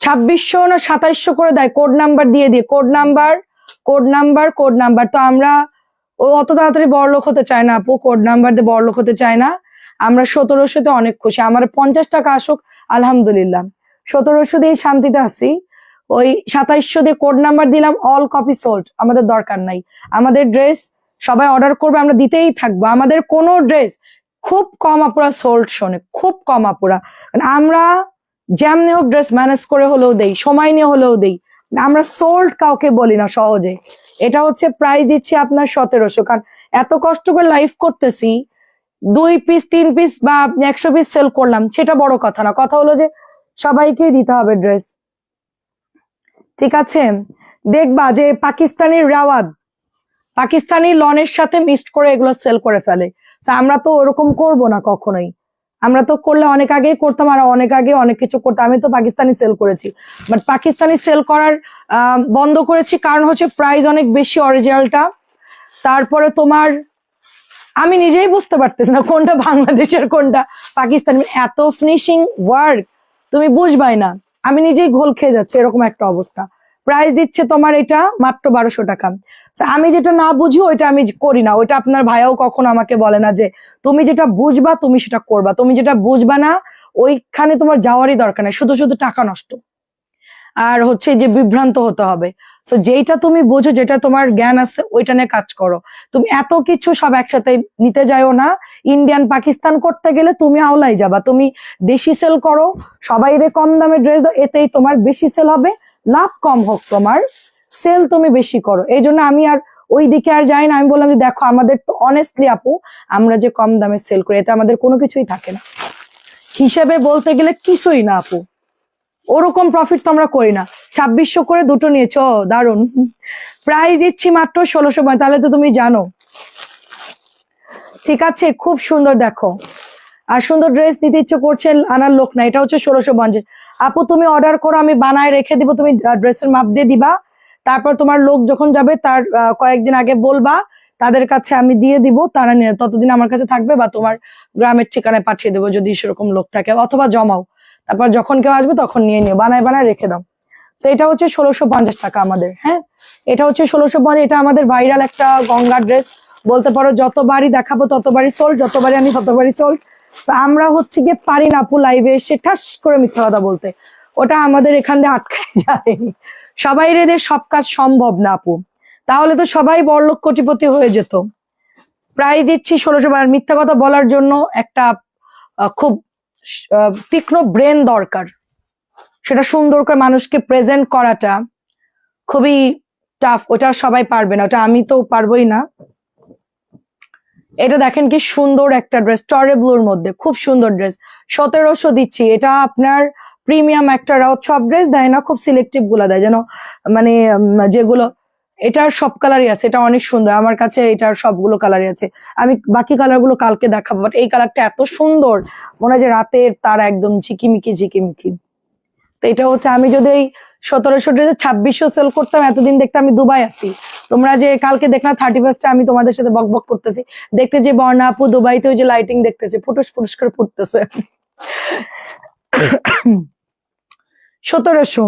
2600 না 2700 করে দেয়, কোড নাম্বার দিয়ে দিয়ে, code number, code number, code number. তো আমরা ও অত তাড়াতাড়ি বড়লোক হতে চায় না আপু, কোড নাম্বার দিয়ে বড়লোক হতে চায় না। আমরা 1700-তে অনেক খুশি, আমার 50 টাকা আসুক আলহামদুলিল্লাহ, 1700 দিয়ে শান্তিতে আসি। ওই 2700 দিয়ে কোড নাম্বার দিলাম, অল কপি সোল্ড, আমাদের দরকার নাই। আমাদের ড্রেস সবাই অর্ডার করবে, আমরা দিতেই থাকবো। আমাদের কোনো ড্রেস খুব কম আপুরা সোল্ড শোনে, খুব কম আপুরা, আমরা যেমনি হোক ড্রেস ম্যানেজ করে হলেও দেই, সময় নিয়ে হলেও দেই, আমরা সোল্ড কাউকে বলি না সহজে। এটা হচ্ছে প্রাইস দিচ্ছি আপনার 1700, কারণ এত কষ্ট করে লাইভ করতেছি, 2 পিস 3 পিস বা 100 পিস সেল করলাম, সেটা বড় কথা না, কথা হলো যে সবাইকেই দিতে হবে ড্রেস। ঠিক আছে, দেখবা যে পাকিস্তানি রেওয়াজ, পাকিস্তানি লনের সাথে মিক্সড করে এগুলো সেল করে ফেলে। আমরা তো ওরকম করব না কখনোই, আমরা তো করলে অনেক আগেই করতাম, আর অনেক আগে অনেক কিছু করতাম। আমি তো পাকিস্তানি সেল করেছি, বাট পাকিস্তানি সেল করার বন্ধ করেছি, কারণ হচ্ছে প্রাইস অনেক বেশি অরিজিনালটা। তারপরে তোমার আমি নিজেই বুঝতে পারতেছি না কোনটা বাংলাদেশের কোনটা পাকিস্তানি, এত ফিনিশিং ওয়ার্ক তুমি বুঝবাই না, আমি নিজেই ঘোল খেয়ে যাচ্ছে, এরকম একটা অবস্থা। প্রাইস দিচ্ছে তোমার এটা মাত্র 1200 টাকা। আমি যেটা না বুঝি ওইটা আমি করি না, ওইটা আপনার ভাইয়াও কখনো আমাকে বলে না যে তুমি যেটা বুঝবা তুমি সেটা করবা, তুমি যেটা বুঝবা না ওইখানে তোমার যাওয়ারই দরকার নেই, শুধু শুধু টাকা নষ্ট আর হচ্ছে যে বিভ্রান্ত হতে হবে। সো যেইটা তুমি বুঝো, যেটা তোমার জ্ঞান আছে ওইটা নিয়ে কাজ করো। তুমি এত কিছু সব একসাথে নিতে যাইও না। ইন্ডিয়ান পাকিস্তান করতে গেলে তুমি আওলাই যাবা। তুমি দেশি সেল করো, সবাই কম দামে ড্রেস দাও, এতেই তোমার বেশি সেল হবে, লাভ কম হোক তোমার, সেল তুমি বেশি করো। এই জন্য আমি আর ওই দিকে আর যাই না। আমি বললাম যে দেখো আমাদের তো অনেস্টলি আপু আমরা যে কম দামে সেল করি এতে আমাদের কোনো কিছুই থাকে না, হিসেবে বলতে গেলে কিছুই না আপু, ওরকম প্রফিট তো আমরা করি না। 2600 করে দুটো নিয়েছ, দারুন। প্রাইস দিচ্ছি মাত্র 1650, তাহলে তো তুমি জানো। ঠিক আছে, খুব সুন্দর দেখো, আর সুন্দর ড্রেস নিতে ইচ্ছে করছে আনার লোক না, এটা হচ্ছে 1650। আপু তুমি অর্ডার করো, আমি বানায় রেখে দিব, তুমি ড্রেসের মাপ দিয়ে দিবা, তারপর তোমার লোক যখন যাবে তার কয়েকদিন আগে বলবা, তাদের কাছে আমি দিয়ে দিব, তারা নিয়ে ততদিন আমার কাছে থাকবে, বা তোমার গ্রামের ঠিকানায় পাঠিয়ে দেবো যদি সেরকম লোক থাকে, অথবা জমাও, তারপর যখন কেউ আসবে তখন নিয়ে নিও, বানায় বানায় রেখে দাও। তো এটা হচ্ছে 1650 টাকা আমাদের। হ্যাঁ, এটা হচ্ছে 1650, এটা আমাদের ভাইরাল একটা গঙ্গা ড্রেস বলতে পারো, যতবারই দেখাবো ততবারই সোল্ড, যতবারই আমি ততবারই সোল্ড। তো আমরা হচ্ছে গিয়ে পারি না আপু লাইভে এসে ঠাস করে মিথ্যা কথা বলতে, ওটা আমাদের এখান দিয়ে আটকায় যায়, সবাই রেদের সব কাজ সম্ভব না আপু, তাহলে তো সবাই বড়লোক কোটিপতি হয়ে যেত। প্রাইস দিচ্ছি 1650। মিথ্যা কথা বলার জন্য একটা খুব তীক্ষ্ণ ব্রেন দরকার, সেটা সুন্দর করে মানুষকে প্রেজেন্ট করাটা খুবই টাফ, ওটা সবাই পারবে না, ওটা আমি তো পারবোই না। এটা দেখেন কি সুন্দর একটা ড্রেস, টরে ব্লুর মধ্যে খুব সুন্দর ড্রেস, 1700 দিচ্ছি। এটা আপনার প্রিমিয়াম একটা রাউত, সব ড্রেস দেয় না, খুব সিলেক্টিভ গুলা দেয় যেন, মানে যেগুলো, এটার সব কালারই আছে, এটা অনেক সুন্দর, আমার কাছে এটার সবগুলো কালারই আছে, আমি বাকি কালার গুলো কালকে দেখাবো, বাট এই কালারটা এত সুন্দর, মনে হয় যে রাতের তারা একদম ঝিকিমিকি ঝিকিমিকি। তো এটা হচ্ছে, আমি যদি এই 1700 ড্রেসে 2600 সেল করতাম, এতদিন দেখতে আমি দুবাই আছি। তোমরা যে কালকে দেখলাম 31 আমি তোমাদের সাথে বক বক করতেছি, দেখতে যে বর্ণা আপু দুবাইতে ওই যে লাইটিং দেখতেছে, ফুটুস ফুটুস করে ফুটতেছে। 1700,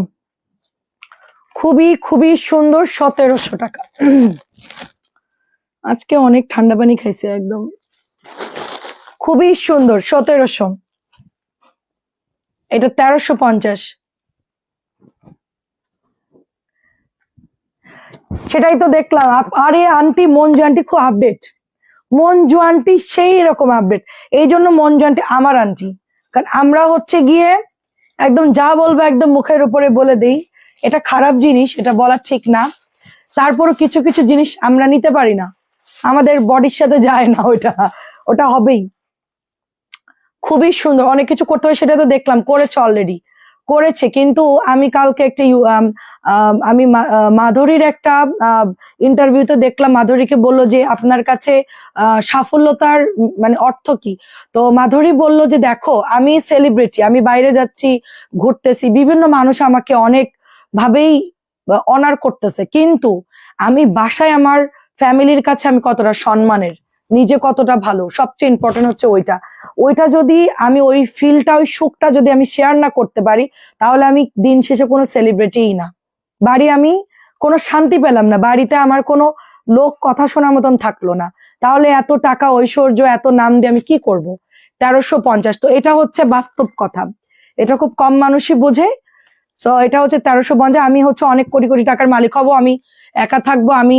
খুবই খুবই সুন্দর, 1700 টাকা। আজকে অনেক ঠান্ডা পানি খাইছে একদম, খুবই সুন্দর, 1700। এটা 1350। সেটাই তো দেখলাম। আরে আন্টি, মঞ্জু আন্টি খুব আপডেট, মঞ্জু আন্টি সেই রকম আপডেট, এই জন্য মঞ্জু আন্টি আমার আন্টি, কারণ আমরা হচ্ছে গিয়ে একদম যা বলবো একদম মুখের উপরে বলে দিই, এটা খারাপ জিনিস, এটা বলা ঠিক না, তারপরও কিছু কিছু জিনিস আমরা নিতে পারি না, আমাদের বডির সাথে যায় না, ওটা হবেই। খুবই সুন্দর, অনেক কিছু করতে হবে, সেটা তো দেখলাম করেছে, অলরেডি করেছে, কিন্তু আমি কালকে একটা আমি মাধুরীর একটা ইন্টারভিউতে দেখলাম, মাধুরীকে বললো যে আপনার কাছে সাফল্যতার মানে অর্থ কি, তো মাধুরী বলল যে দেখো আমি সেলিব্রিটি, আমি বাইরে যাচ্ছি, ঘুরতেছি, বিভিন্ন মানুষ আমাকে অনেক ভাবেই অনার করতেছে, কিন্তু আমি বাসায় আমার ফ্যামিলির কাছে আমি কতটা সম্মানের, নিজে কতটা ভালো, সবচেয়ে ইম্পর্টেন্ট হচ্ছে ওইটা যদি আমি ওই ফিলটা, ওই সুখটা যদি আমি শেয়ার না করতে পারি, তাহলে আমি দিন শেষে কোনো সেলিব্রিটিই না। বাড়ি আমি কোনো শান্তি পেলাম না, বাড়িতে আমার কোনো লোক কথা শোনার মতন থাকলো না, তাহলে এত টাকা ঐশ্বর্য এত নাম দিয়ে আমি কি করব। 1350, তো এটা হচ্ছে বাস্তব কথা, এটা খুব কম মানুষই বোঝে। সো এটা হচ্ছে 1350। আমি হচ্ছে অনেক কোটি কোটি টাকার মালিক হব, আমি একা থাকবো, আমি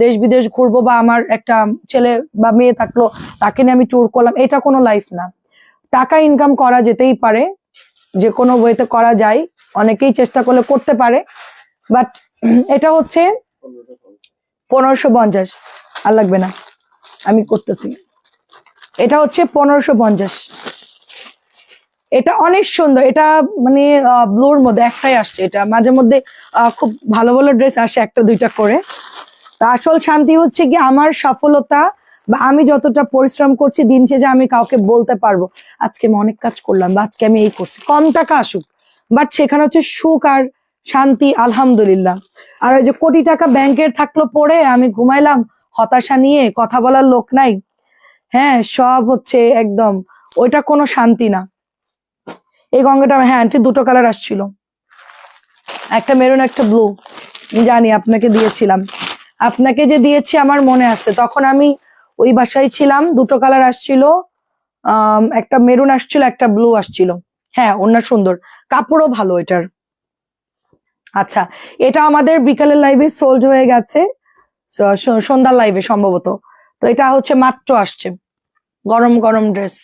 দেশ বিদেশ ঘুরবো, বা আমার একটা ছেলে বা মেয়ে থাকলো তাকে নিয়ে আমি ট্যুর করলাম, এটা কোনো লাইফ না। টাকা ইনকাম করা যেতেই পারে, যে কোনো ওয়েতে করা যায়, অনেকেই চেষ্টা করলে করতে পারে, বাট এটা হচ্ছে 1550। আর লাগবে না, আমি করতেছি। এটা হচ্ছে 1550, এটা অনেক সুন্দর, এটা মানে ব্লুর মধ্যে একটাই আসছে, এটা মাঝে মধ্যে খুব ভালো ভালো ড্রেস আসে একটা দুইটা করে। তা আসল শান্তি হচ্ছে কি আমার সফলতা, বা আমি যতটা পরিশ্রম করছি দিন শেষে আমি কাউকে বলতে পারবো আজকে আমি অনেক কাজ করলাম, বা আজকে আমি এই করছি, কম টাকা আসুক, বাট সেখানে হচ্ছে সুখ আর শান্তি, আলহামদুলিল্লাহ। আর ওই যে কোটি টাকা ব্যাংকের থাকলো পড়ে আমি ঘুমাইলাম হতাশা নিয়ে, কথা বলার লোক নাই, হ্যাঁ সব হচ্ছে একদম, ওইটা কোনো শান্তি না। এই গঙ্গাটা, হ্যাঁ আন্টি দুটো কালার আসছিল, একটা মেরুন একটা ব্লু, আমি জানি আপনাকে দিয়েছিলাম, আপনাকে যে দিয়েছি আমার মনে আছে। তখন আমি ওই বাসায় ছিলাম, দুটো কালার আসছিল, একটা মেরুন আসছিল, একটা ব্লু আসছিল। হ্যাঁ, ওনার সুন্দর, কাপড়ও ভালো এটার। আচ্ছা, এটা আমাদের বিকালের লাইভে সোল্ড হয়ে গেছে, সন্ধ্যার লাইভে সম্ভবত। তো এটা হচ্ছে মাত্র আসছে, গরম গরম ড্রেস,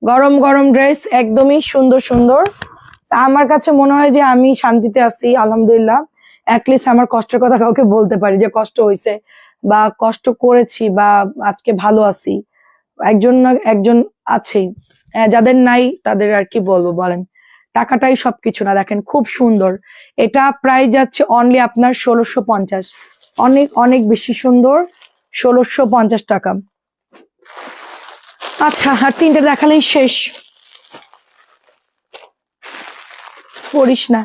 গরম গরম ড্রেস, একদমই সুন্দর সুন্দর। আমার কাছে মনে হয় যে আমি শান্তিতে আছি, আলহামদুলিল্লাহ। অ্যাটলিস্ট আমার কষ্টের কথা কাউকে বলতে পারি যে কষ্ট হয়েছে বা কষ্ট করেছি বা আজকে ভালো আছি। একজন না একজন আছেই, যাদের নাই তাদের আর কি বলবো বলেন। টাকাটাই সবকিছু না। দেখেন খুব সুন্দর, এটা প্রাইস যাচ্ছে অনলি আপনার 1650। অনেক অনেক বেশি সুন্দর, 1650 টাকা। আচ্ছা, আর তিনটে দেখালেই শেষ, পড়িস না।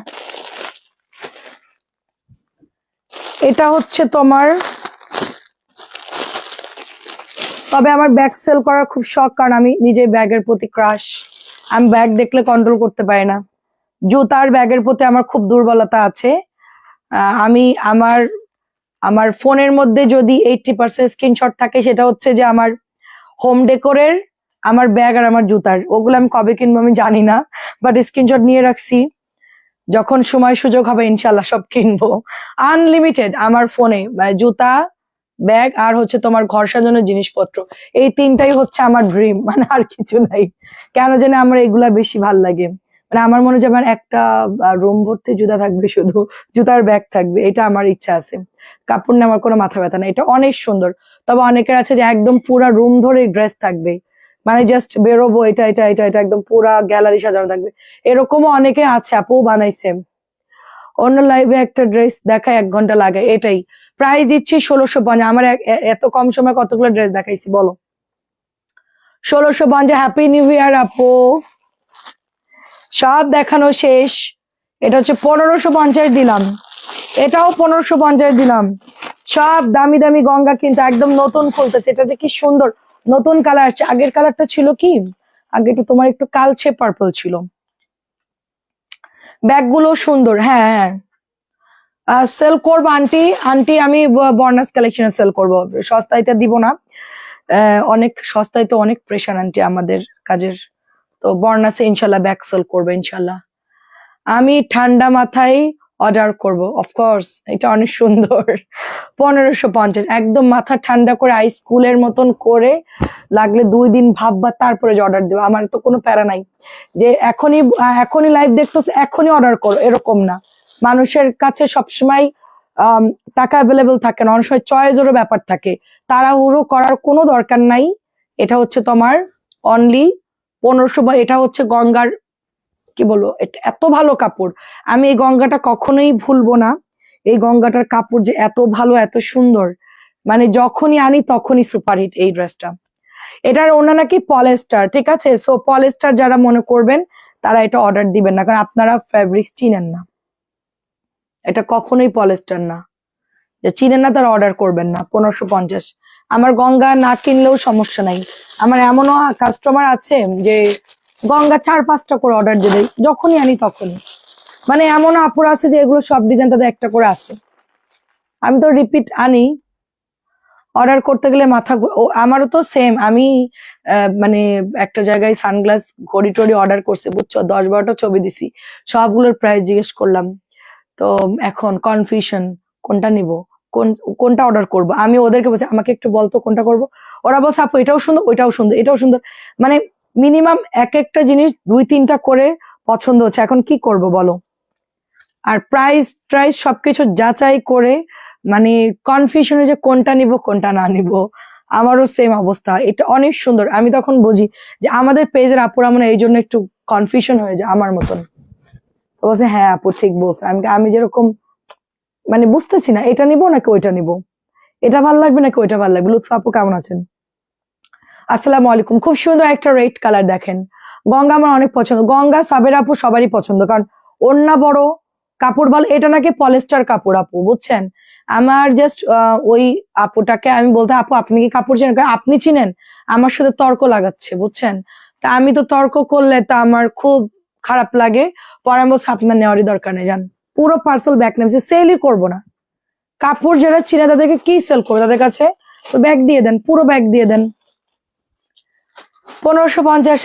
এটা হচ্ছে তোমার, তবে আমার ব্যাগ সেল করার খুব শখ, কারণ আমি নিজে ব্যাগের প্রতি ক্রাশ। আমি ব্যাগ দেখলে কন্ট্রোল করতে পারি না। জুতার ব্যাগের প্রতি আমার খুব দুর্বলতা আছে। আমি আমার আমার ফোনের মধ্যে যদি 80% স্ক্রিনশট থাকে, সেটা হচ্ছে যে আমার হোম ডেকোরের, আমার ব্যাগ আর আমার জুতার। ওগুলো আমি কবে কিনবো আমি জানি না, বাট স্ক্রিনশট নিয়ে রাখছি। যখন সময় সুযোগ হবে ইনশাল্লাহ সব কিনবো। আনলিমিটেড আমার ফোনে, মানে জুতা, ব্যাগ আর হচ্ছে তোমার ঘর সাজানোর জিনিসপত্র, এই তিনটাই হচ্ছে আমার ড্রিম, মানে আর কিছু নাই। কেন জানি আমার এগুলা বেশি ভাল লাগে। মানে আমার মনে হয় যে আমার একটা রুম ভর্তি জুতা থাকবে, শুধু জুতার ব্যাগ থাকবে, এটা আমার ইচ্ছা আছে। কাপড় নিয়ে আমার কোনো মাথা ব্যথা না, এটা অনেক সুন্দর। তবে অনেকের আছে যে একদম পুরা রুম ধরে ড্রেস থাকবে, মানে জাস্ট বেরোবো এটা এটা এটা এটা একদম পুরা গ্যালারি সাজানো থাকবে, এরকমও অনেকে আছে, আপু বানাইছে। অন্য লাইভে একটা ড্রেস দেখায় 1 ঘন্টা লাগে, এটাই প্রাইস দিচ্ছি 1650। আমার এত কম সময় কতগুলো ড্রেস দেখাইছি বলো? 1650। হ্যাপি নিউ ইয়ার আপু, সব দেখানো শেষ। এটা হচ্ছে 1550 দিলাম, এটাও 1550 দিলাম। সব দামি দামি গঙ্গা, কিন্তু একদম নতুন খুলতেছে। এটা যে কি সুন্দর নতুন কালার আসছে। আগের কালারটা ছিল কি, আগে তো তোমার একটু কালচে পার্পল ছিল। ব্যাগগুলো সুন্দর, হ্যাঁ হ্যাঁ। সেল করবো আন্টি, আন্টি আমি বর্নাস কালেকশনে সেল করবো, সস্তাইতে দিব না। অনেক সস্তায় তো অনেক প্রেশার আন্টি আমাদের কাজের। তো বর্নাসে ইনশাল্লাহ ব্যাগ সেল করবো ইনশাল্লাহ। আমি ঠান্ডা মাথায় অর্ডার করব, অফকোর্স এটা অনেক সুন্দর। 1550, একদম মাথা ঠান্ডা করে আইস কুলের মতন করে, লাগলে 2 দিন ভাববা তারপরে যে অর্ডার দেবো। আমার তো কোনো প্যারা নাই যে এখনই এখনই লাইভ দেখতেছ এখনই অর্ডার করো, এরকম না। মানুষের কাছে সবসময় টাকা অ্যাভেলেবেল থাকে না, অনেক সময় চয়েসেরও ব্যাপার থাকে, তাড়াহুড়ো করার কোনো দরকার নাই। এটা হচ্ছে তোমার অনলি 1500। বা এটা হচ্ছে গঙ্গার, কি বলবো, এত ভালো কাপড়, আমি এই গঙ্গাটা কখনোই ভুলবো না। এই গঙ্গাটার কাপড় যে এত ভালো এত সুন্দর, মানে যখনই আনি তখনই সুপারহিট এই ড্রেসটা। এটার ওনা নাকি পলেস্টার, ঠিক আছে। সো পলেস্টার যারা মনে করবেন তারা এটা অর্ডার দিবেন না, কারণ আপনারা ফ্যাব্রিক্স চিনেন না। এটা কখনোই পলেস্টার না, যে চিনেন না তারা অর্ডার করবেন না। 1550। আমার গঙ্গা না কিনলেও সমস্যা নাই। আমার এমনও কাস্টমার আছে যে গঙ্গা 4-5টা করে অর্ডার দেবে যখনই আনি তখনই। মানে এমনও আপুর আছে যে এগুলো সব ডিজাইন তাদের একটা করে আছে। আমি তো রিপিট আনি, অর্ডার করতে গেলে মাথা আমারও তো সেম। আমি মানে একটা জায়গায় সানগ্লাস ঘড়ি টড়ি অর্ডার করছে, বুঝছো, 10-12টা ছবি দিছি, সবগুলোর প্রাইস জিজ্ঞেস করলাম। তো এখন কনফিউশন, কোনটা নিব, কোনটা অর্ডার করব। আমি ওদেরকে বলছি আমাকে একটু বলতো কোনটা করব। ওরা বলছে আপু এটাও সুন্দর, ওইটাও সুন্দর, এটাও সুন্দর। মানে মিনিমাম এক একটা জিনিস 2-3টা করে পছন্দ হচ্ছে, এখন কি করব বলো। আর প্রাইস ট্রাইস সবকিছু যাচাই করে, মানে কনফিউশনে যে কোনটা নিব কোনটা না নিব। আমারও সেম অবস্থা। এটা অনেক সুন্দর, আমি তখন বুঝি যে আমাদের পেজের আপুরা মানে এই জন্য একটু কনফিউশন হয়ে যায় আমার মতন। তো বলছে হ্যাঁ আপু ঠিক বলছে। আমি যেরকম মানে বুঝতেছি না এটা নিব নাকি ওইটা নিব, এটা ভালো লাগবে নাকি ওইটা ভালো লাগবে। লুৎফা আপু কেমন আছেন? আসসালামু আলাইকুম। খুব সুন্দর একটা রেড কালার দেখেন, গঙ্গা আমার অনেক পছন্দ। গঙ্গা সাবের আপু সবারই পছন্দ, কারণ ওড়না বড়, কাপড় ভালো। এটা নাকি পলেস্টার কাপড় আপু, বুঝছেন। আমার জাস্ট ওই আপুটাকে আমি বলতে, আপু আপনি কি কাপড় চেনেন? আপনি চিনেন? আমার সাথে তর্ক লাগাচ্ছে, বুঝছেন। তা আমি তো তর্ক করলে তা আমার খুব খারাপ লাগে, পরে আমি বলছি আপনার নেওয়ারই দরকার নেই, জান। পুরো পার্সেল ব্যাগ নেবেছি, সেলই করবো না। কাপড় যারা চিনে তাদেরকে কি সেল করবে, তাদের কাছে তো ব্যাগ দিয়ে দেন, পুরো ব্যাগ দিয়ে দেন। 1550